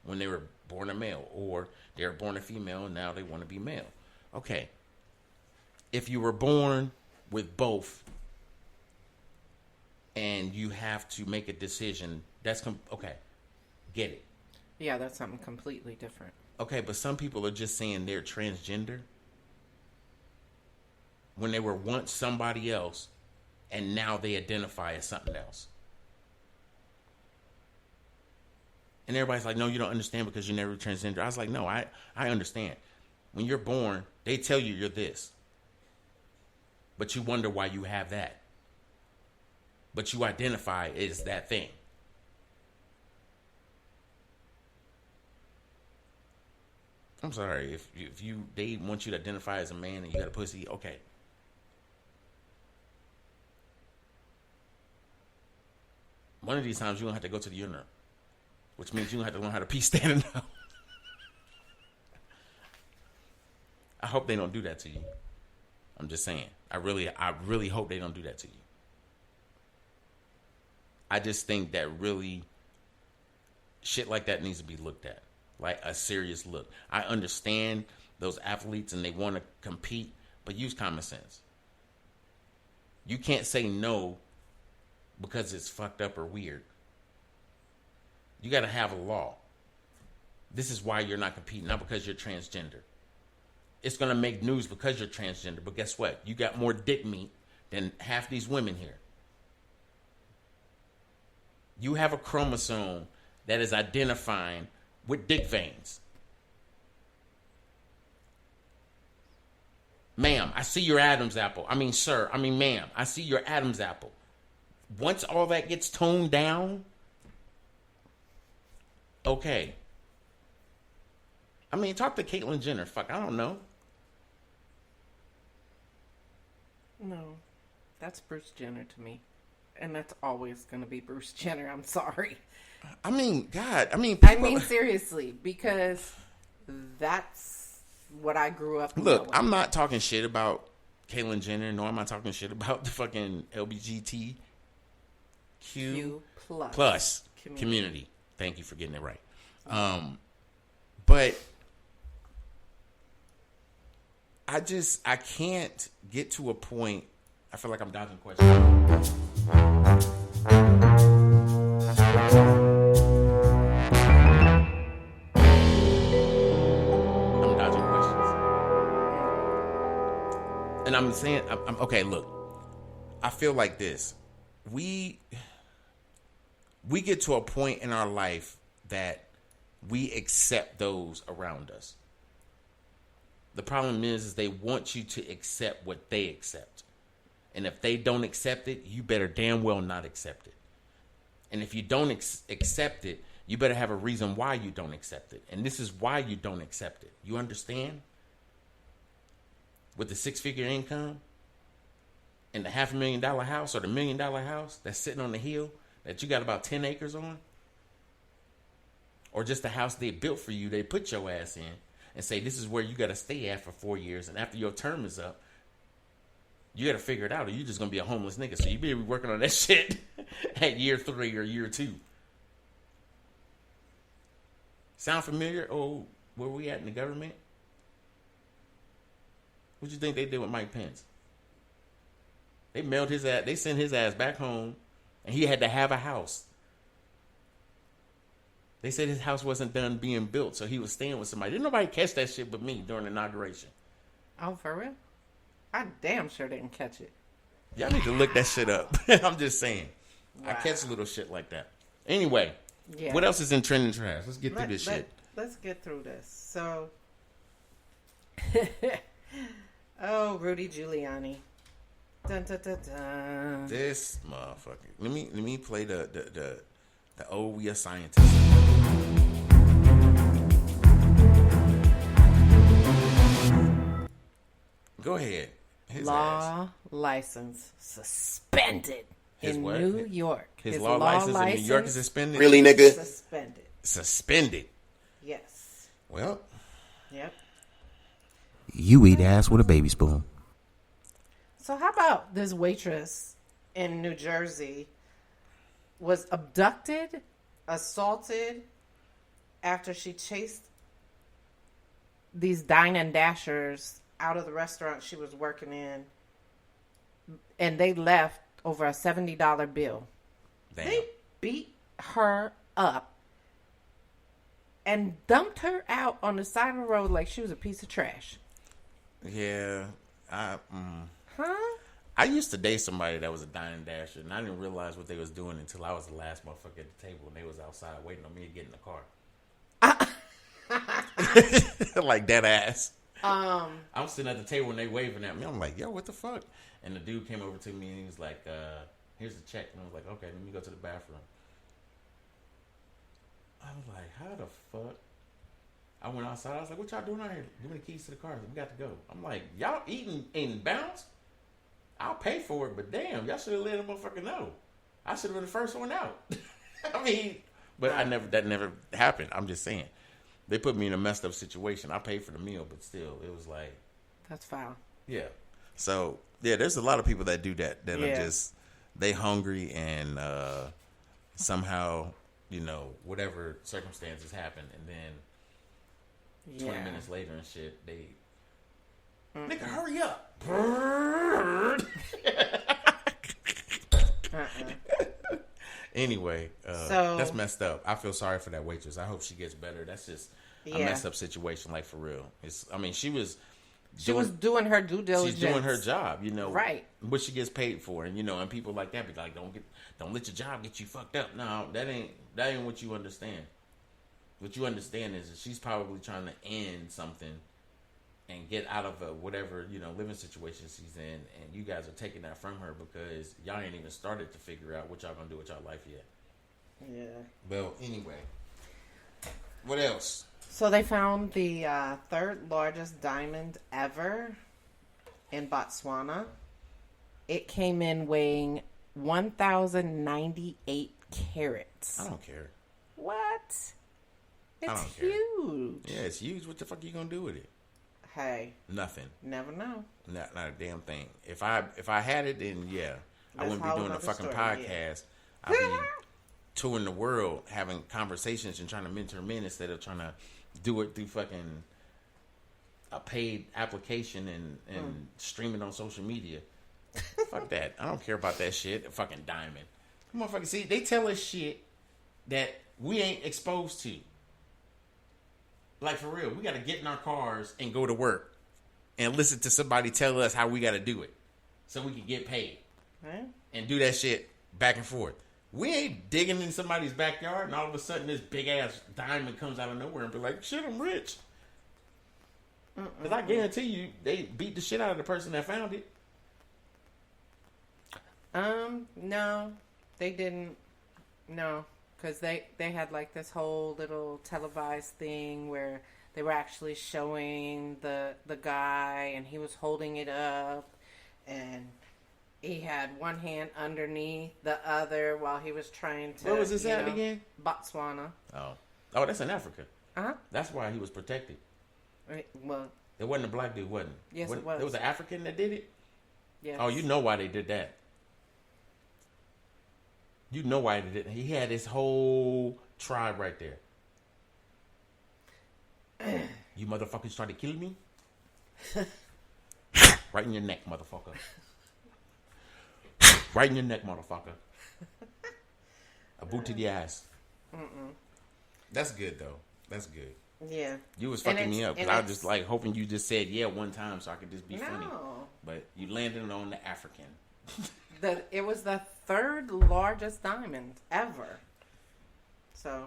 when they were born a male, or they were born a female and now they want to be male. Okay. If you were born with both and you have to make a decision, that's okay. Get it. Yeah, that's something completely different. Okay, but some people are just saying they're transgender when they were once somebody else and now they identify as something else. And everybody's like, no, you don't understand because you're never transgender. I was like, no, I understand. When you're born, they tell you you're this. But you wonder why you have that. But you identify as that thing. I'm sorry, if they want you to identify as a man and you got a pussy, okay. One of these times you're going to have to go to the urinal, which means you're going to have to learn how to pee standing up. I hope they don't do that to you. I'm just saying. I really hope they don't do that to you. I just think that really shit like that needs to be looked at. Like a serious look. I understand those athletes and they want to compete, but use common sense. You can't say no because it's fucked up or weird. You got to have a law. this is why you're not competing, not because you're transgender. It's going to make news because you're transgender. But guess what? You got more dick meat than half these women here. You have a chromosome that is identifying with dick veins. Ma'am, I see your Adam's apple. I mean, sir. I mean, ma'am, I see your Adam's apple. Once all that gets toned down, okay. I mean, talk to Caitlyn Jenner. Fuck, I don't know. No, that's Bruce Jenner to me. And that's always going to be Bruce Jenner. I'm sorry. I mean, God. I mean, seriously, because that's what I grew up with. Look, I'm not talking shit about Caitlyn Jenner, nor am I talking shit about the fucking LGBTQ plus community. Thank you for getting it right. But I can't get to a point. I feel like I'm dodging questions. And I'm saying, I'm okay, look, I feel like this. We get to a point in our life that we accept those around us. The problem is they want you to accept what they accept. And if they don't accept it, you better damn well not accept it. And if you don't accept it, you better have a reason why you don't accept it. And this is why you don't accept it. You understand? With the 6-figure income and the $500,000 house or the $1 million house that's sitting on the hill that you got about 10 acres on, or just the house they built for you, they put your ass in and say, this is where you got to stay at for 4 years. And after your term is up, you got to figure it out or you're just going to be a homeless nigga. So you better be working on that shit at year 3 or year 2. Sound familiar? Oh, where we at in the government? What you think they did with Mike Pence? They mailed his ass. They sent his ass back home, and he had to have a house. They said his house wasn't done being built, so he was staying with somebody. Didn't nobody catch that shit but me during the inauguration. Oh, for real? I damn sure didn't catch it. Y'all need to look that shit up. I'm just saying. Wow. I catch little shit like that. Anyway, what else is in trending trash? Let's get through this shit. Let's get through this. So, oh, Rudy Giuliani. Dun, dun, dun, dun. This motherfucker. Let me play the old We Are Scientists. Go ahead. His law ass. license suspended in New York. His law license in New York is suspended? Really, nigga? Suspended. Yes. Well. Yep. You eat ass with a baby spoon. So how about this waitress in New Jersey was abducted, assaulted after she chased these Dine and Dashers out of the restaurant she was working in, and they left over a $70 bill. Damn. They beat her up and dumped her out on the side of the road like she was a piece of trash. Yeah. Huh? I used to date somebody that was a Dine and Dasher, and I didn't realize what they was doing until I was the last motherfucker at the table, and they was outside waiting on me to get in the car. Like dead ass. I'm sitting at the table and they waving at me. I'm like, yo, what the fuck? And the dude came over to me and he was like, here's the check. And I was like, okay, let me go to the bathroom. I was like, how the fuck? I went outside. I was like, what y'all doing out here? Give me the keys to the car. We got to go. I'm like, y'all eating in bounds? I'll pay for it, but damn, y'all should have let a motherfucker know. I should have been the first one out. I mean, but that never happened. I'm just saying. They put me in a messed up situation. I paid for the meal, but still, it was like... That's foul. Yeah. So, yeah, there's a lot of people that do that. That are just... They hungry and somehow, you know, whatever circumstances happen. And then 20 minutes later and shit, they... Nigga, hurry up. Anyway, so that's messed up. I feel sorry for that waitress. I hope she gets better. That's just a messed up situation, like, for real. She was doing her due diligence. She's doing her job, right? What she gets paid for, and people like that be like, don't let your job get you fucked up. No, that ain't what you understand. What you understand is that she's probably trying to end something and get out of whatever living situation she's in, and you guys are taking that from her because y'all ain't even started to figure out what y'all gonna do with y'all life yet. Yeah. Well, anyway, what else? So they found the third largest diamond ever in Botswana. It came in weighing 1,098 carats. I don't care. What? It's I don't care. huge. Yeah, it's huge. What the fuck you gonna do with it? Hey. Nothing. Never know. Not a damn thing. If I had it, then yeah, I wouldn't be doing a fucking podcast. I'd be touring the world, having conversations and trying to mentor men instead of trying to do it through fucking a paid application and stream it on social media. Fuck that. I don't care about that shit. A fucking diamond. Motherfucker, see, they tell us shit that we ain't exposed to. Like, for real, we got to get in our cars and go to work and listen to somebody tell us how we got to do it so we can get paid. Right. And do that shit back and forth. We ain't digging in somebody's backyard and all of a sudden this big-ass diamond comes out of nowhere and be like, shit, I'm rich. Because I guarantee you, they beat the shit out of the person that found it. No, they didn't. No. Because they had like this whole little televised thing where they were actually showing the guy and he was holding it up and he had one hand underneath the other while he was trying to... Where was this at again? Botswana. Oh, that's in Africa. Uh-huh. That's why he was protected. Right, well... It wasn't a black dude, wasn't it? Yes, it was. It was an African that did it? Yes. Oh, you know why they did that. You know why he did it. He had his whole tribe right there. You motherfuckers trying to kill me? Right in your neck, motherfucker. Right in your neck, motherfucker. A boot to the ass. That's good, though. That's good. Yeah. You was fucking me up because I was just like hoping you just said yeah one time so I could just be funny. But you landed on the African. It was the third largest diamond ever. So.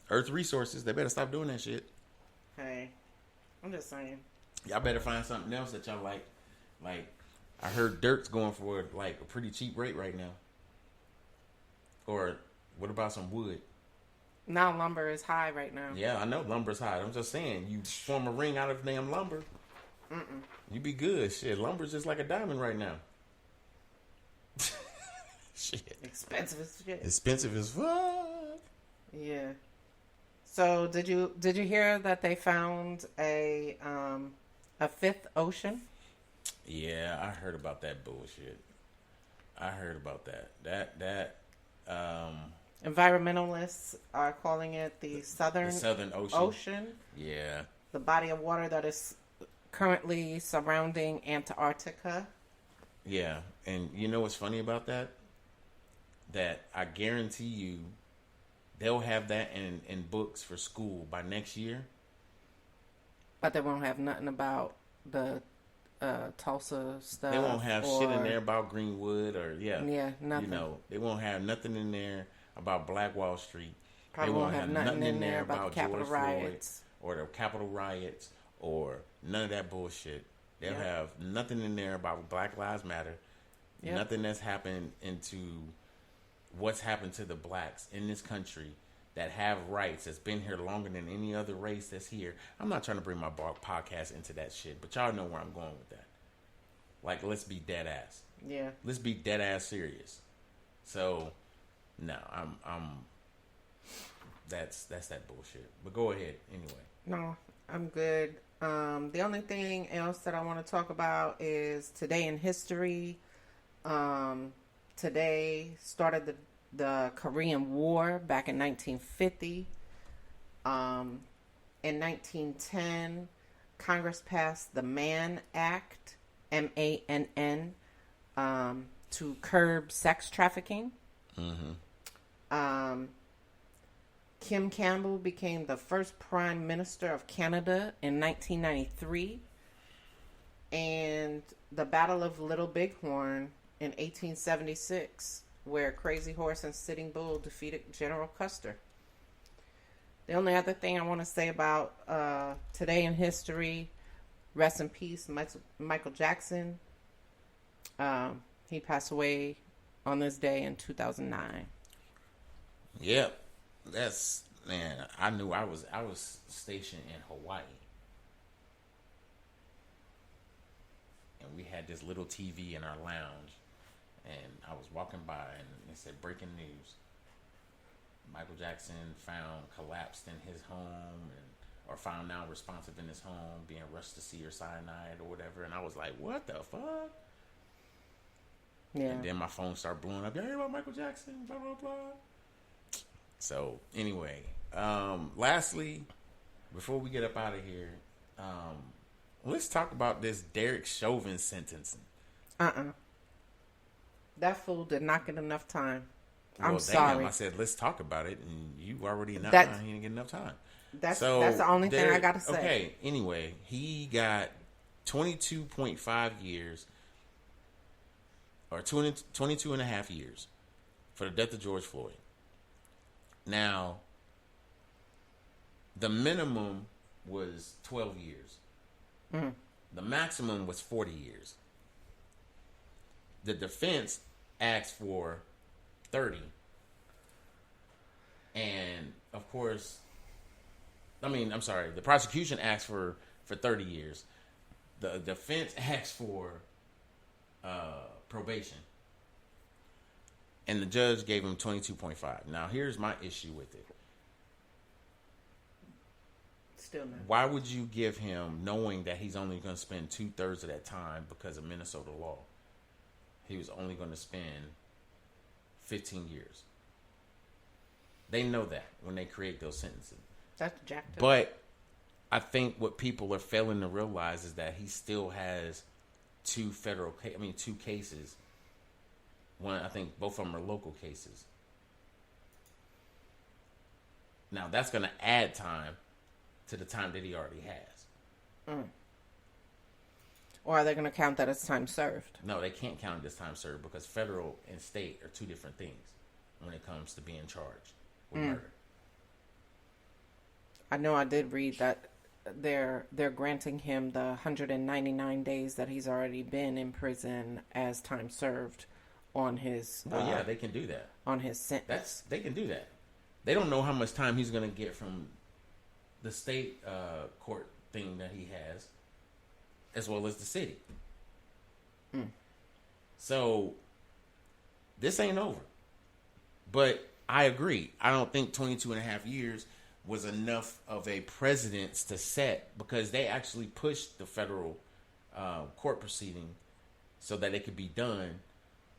Earth resources, they better stop doing that shit. Hey, I'm just saying. Y'all better find something else that y'all like. Like, I heard dirt's going for like a pretty cheap rate right now. Or what about some wood? Now lumber is high right now. Yeah, I know lumber's high. I'm just saying, you form a ring out of damn lumber. You be good. Shit, lumber's just like a diamond right now. Shit. Expensive as shit. Expensive as fuck. Yeah. So did you hear that they found a fifth ocean? Yeah, I heard about that bullshit. I heard about that. Environmentalists are calling it the Southern Ocean. Yeah. The body of water that is currently surrounding Antarctica. Yeah, and you know what's funny about that? That I guarantee you they'll have that in books for school by next year. But they won't have nothing about the Tulsa stuff. They won't have shit in there about Greenwood or nothing. You know, they won't have nothing in there about Black Wall Street. Probably they won't have nothing in there about the Capitol George riots Floyd or the Capitol riots or none of that bullshit. They'll have nothing in there about Black Lives Matter. Yep. Nothing that's happened into what's happened to the blacks in this country that have rights, that's been here longer than any other race that's here. I'm not trying to bring my podcast into that shit, but y'all know where I'm going with that. Like, let's be dead ass. Yeah. Let's be dead ass serious. So, no, I'm that's that bullshit. But go ahead anyway. No, I'm good. The only thing else that I want to talk about is today in history. Today started the Korean War back in 1950. In 1910, Congress passed the Mann Act, MANN, to curb sex trafficking. Kim Campbell became the first Prime Minister of Canada in 1993. And the Battle of Little Bighorn in 1876, where Crazy Horse and Sitting Bull defeated General Custer. The only other thing I want to say about today in history, rest in peace, Michael Jackson. He passed away on this day in 2009. Yep, that's, man. I knew I was stationed in Hawaii, and we had this little TV in our lounge, and I was walking by, and it said breaking news: Michael Jackson found collapsed in his home, or found now responsive in his home, being rushed to see or cyanide or whatever. And I was like, what the fuck? Yeah. And then my phone started blowing up. You hear about Michael Jackson? Blah, blah, blah. So, anyway. Lastly, before we get up out of here, let's talk about this Derek Chauvin sentencing. That fool did not get enough time. Well, I'm sorry. I said, let's talk about it, and you already know he didn't get enough time. That's the only thing I got to say. Okay, anyway, he got 22.5 years, or 22 and a half years for the death of George Floyd. Now, the minimum was 12 years. Mm-hmm. The maximum was 40 years. The defense asked for 30. And, of course, the prosecution asked for 30 years. The defense asked for probation. And the judge gave him 22.5. Now, here's my issue with it. Still not. Why would you give him, knowing that he's only going to spend 2/3 of that time because of Minnesota law? He was only going to spend 15 years. They know that when they create those sentences. That's jacked up. But I think what people are failing to realize is that he still has two cases. One, I think both of them are local cases. Now, that's going to add time to the time that he already has. Or are they going to count that as time served? No, they can't count it as time served because federal and state are two different things when it comes to being charged with murder. I know I did read that they're granting him the 199 days that he's already been in prison as time served on his... yeah, they can do that. On his sentence. They can do that. They don't know how much time he's going to get from the state court thing that he has, as well as the city. So, this ain't over. But I agree. I don't think 22 and a half years was enough of a precedence to set, because they actually pushed the federal court proceeding so that it could be done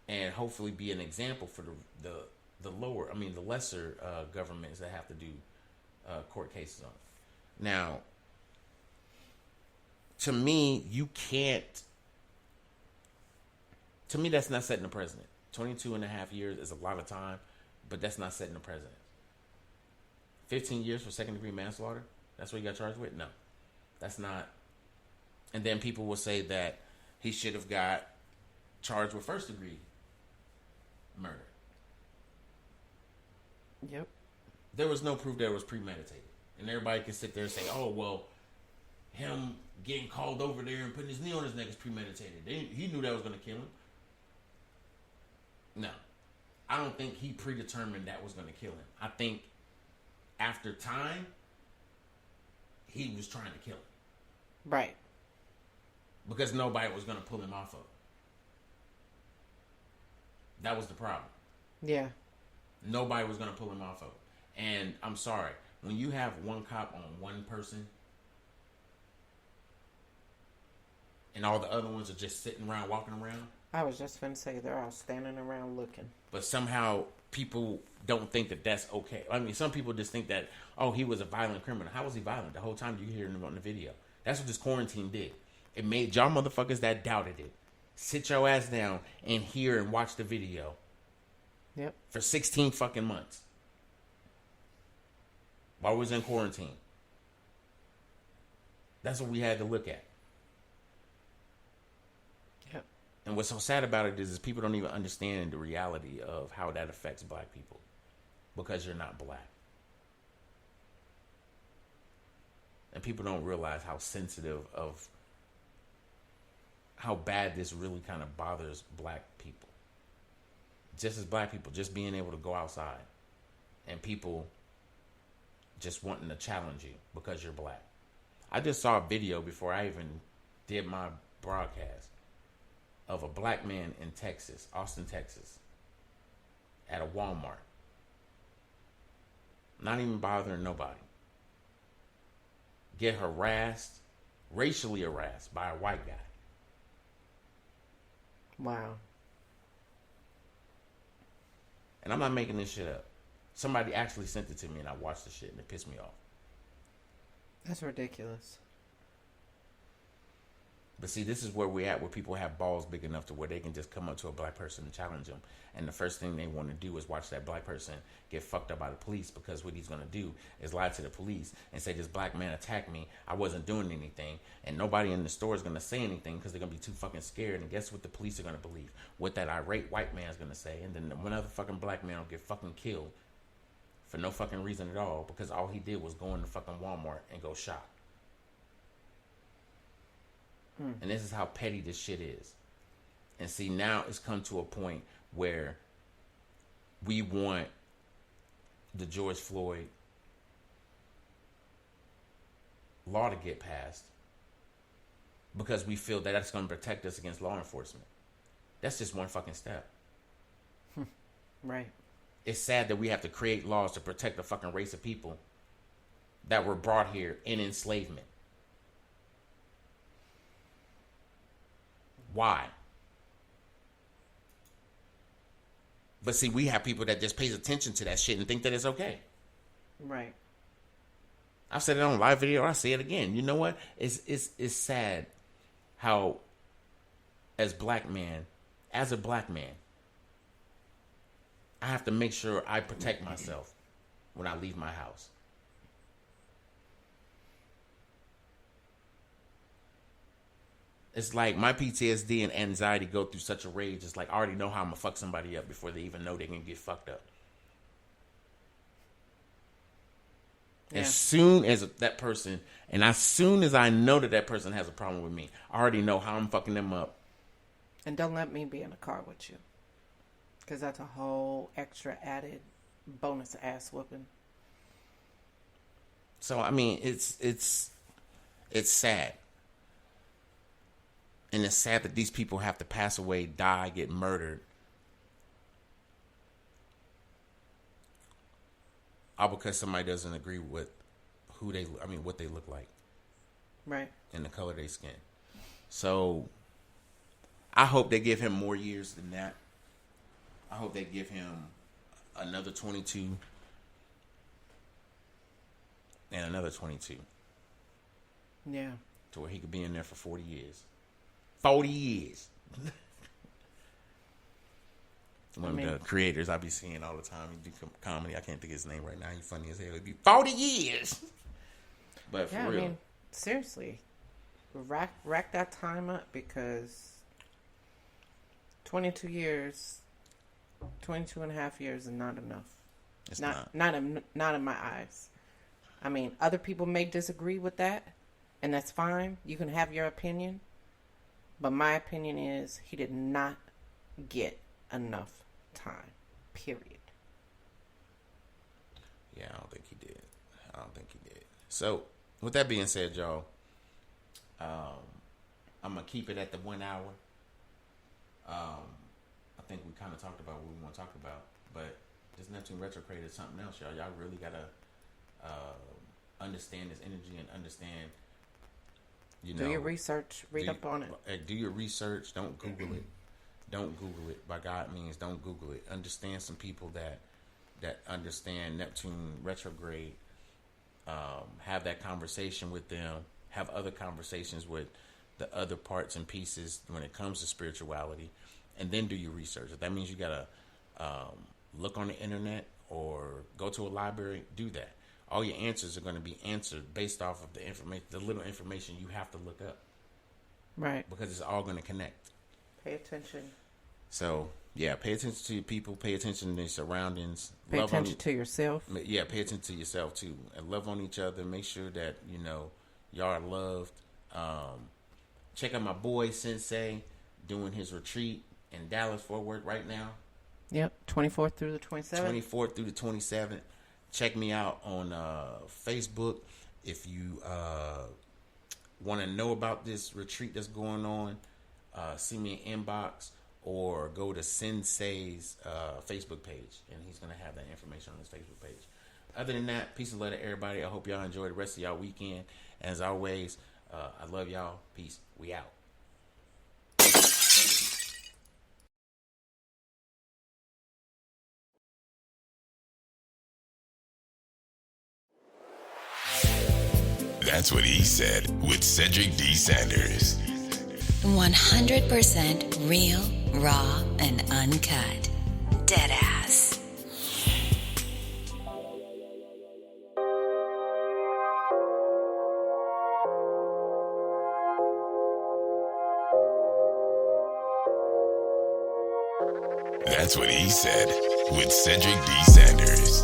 and hopefully be an example for the lesser governments that have to do court cases on it. Now, to me, that's not setting the precedent. 22 and a half years is a lot of time, but that's not setting the precedent. 15 years for second-degree manslaughter? That's what he got charged with? No. That's not. And then people will say that he should have got charged with first-degree murder. Yep. There was no proof that it was premeditated. And everybody can sit there and say, oh, well, him getting called over there and putting his knee on his neck is premeditated. He knew that was going to kill him. No. I don't think he predetermined that was going to kill him. I think after time, he was trying to kill him. Right. Because nobody was going to pull him off of it. That was the problem. Yeah. Nobody was going to pull him off of it. And I'm sorry, when you have one cop on one person and all the other ones are just sitting around, walking around. I was just going to say they're all standing around looking. But somehow people don't think that that's okay. I mean, some people just think that, oh, he was a violent criminal. How was he violent? The whole time you hear him on the video. That's what this quarantine did. It made y'all motherfuckers that doubted it sit your ass down and hear and watch the video Yep. For 16 fucking months. While we was in quarantine. That's what we had to look at. Yep. And what's so sad about it is people don't even understand the reality of how that affects black people. Because you're not black. And people don't realize how sensitive of how bad this really kind of bothers black people. Just as black people, just being able to go outside. And people just wanting to challenge you because you're black. I just saw a video before I even did my broadcast of a black man in Texas, Austin, Texas, at a Walmart. Not even bothering nobody. Get harassed, racially harassed by a white guy. Wow. And I'm not making this shit up. Somebody actually sent it to me and I watched the shit and it pissed me off. That's ridiculous. But see, this is where we're at, where people have balls big enough to where they can just come up to a black person and challenge them. And the first thing they want to do is watch that black person get fucked up by the police, because what he's going to do is lie to the police and say, this black man attacked me, I wasn't doing anything, and nobody in the store is going to say anything because they're going to be too fucking scared. And guess what the police are going to believe? What that irate white man is going to say. And then one other fucking black man will get fucking killed for no fucking reason at all, because all he did was go in the fucking Walmart and go shop. And this is how petty this shit is. And see, now it's come to a point where we want the George Floyd law to get passed because we feel that that's going to protect us against law enforcement. That's just one fucking step. Right. It's sad that we have to create laws to protect the fucking race of people that were brought here in enslavement. Why? But see, we have people that just pays attention to that shit and think that it's okay. Right. I've said it on live video. I say it again. You know what? It's sad how, as a black man, I have to make sure I protect myself when I leave my house. It's like my PTSD and anxiety go through such a rage. It's like I already know how I'm going to fuck somebody up before they even know they can get fucked up. Yeah. As soon as that person, and as soon as I know that person has a problem with me, I already know how I'm fucking them up. And don't let me be in the car with you. Because that's a whole extra added bonus ass whooping. So, I mean, it's sad. And it's sad that these people have to pass away, die, get murdered. All because somebody doesn't agree with what they look like. Right. And the color of their skin. So, I hope they give him more years than that. I hope they give him another 22. And another 22. Yeah. To where he could be in there for 40 years. 40 years. One of the creators I be seeing all the time. He do comedy. I can't think of his name right now. He's funny as hell. It'd be 40 years. But for real. I mean, seriously. Rack that time up, because 22 years, 22 and a half years is not enough. It's not in my eyes. I mean, other people may disagree with that, and that's fine. You can have your opinion. But my opinion is he did not get enough time. Period. Yeah, I don't think he did. So, with that being said, y'all, I'm going to keep it at the 1 hour. I think we kind of talked about what we want to talk about. But this Neptune Retrograde is something else, y'all. Y'all really got to understand this energy and understand... do your research. Read up on it. Do your research. Don't Google it. Don't Google it. By God means don't Google it. Understand some people that understand Neptune retrograde. Have that conversation with them. Have other conversations with the other parts and pieces when it comes to spirituality. And then do your research. If that means you got to look on the internet or go to a library, do that. All your answers are going to be answered based off of the information, the little information you have to look up. Right. Because it's all going to connect. Pay attention. So, yeah, pay attention to your people. Pay attention to your surroundings. Pay attention to yourself. Yeah, pay attention to yourself, too. And love on each other. Make sure that, y'all are loved. Check out my boy, Sensei, doing his retreat in Dallas, Fort Worth right now. Yep, 24th through the 27th. 24th through the 27th. Check me out on Facebook. If you want to know about this retreat that's going on, see me in inbox or go to Sensei's Facebook page, and he's going to have that information on his Facebook page. Other than that, peace and love to everybody. I hope y'all enjoy the rest of y'all weekend. As always, I love y'all. Peace. We out. That's what he said with Cedric D. Sanders. 100% real, raw, and uncut. Deadass. That's what he said with Cedric D. Sanders.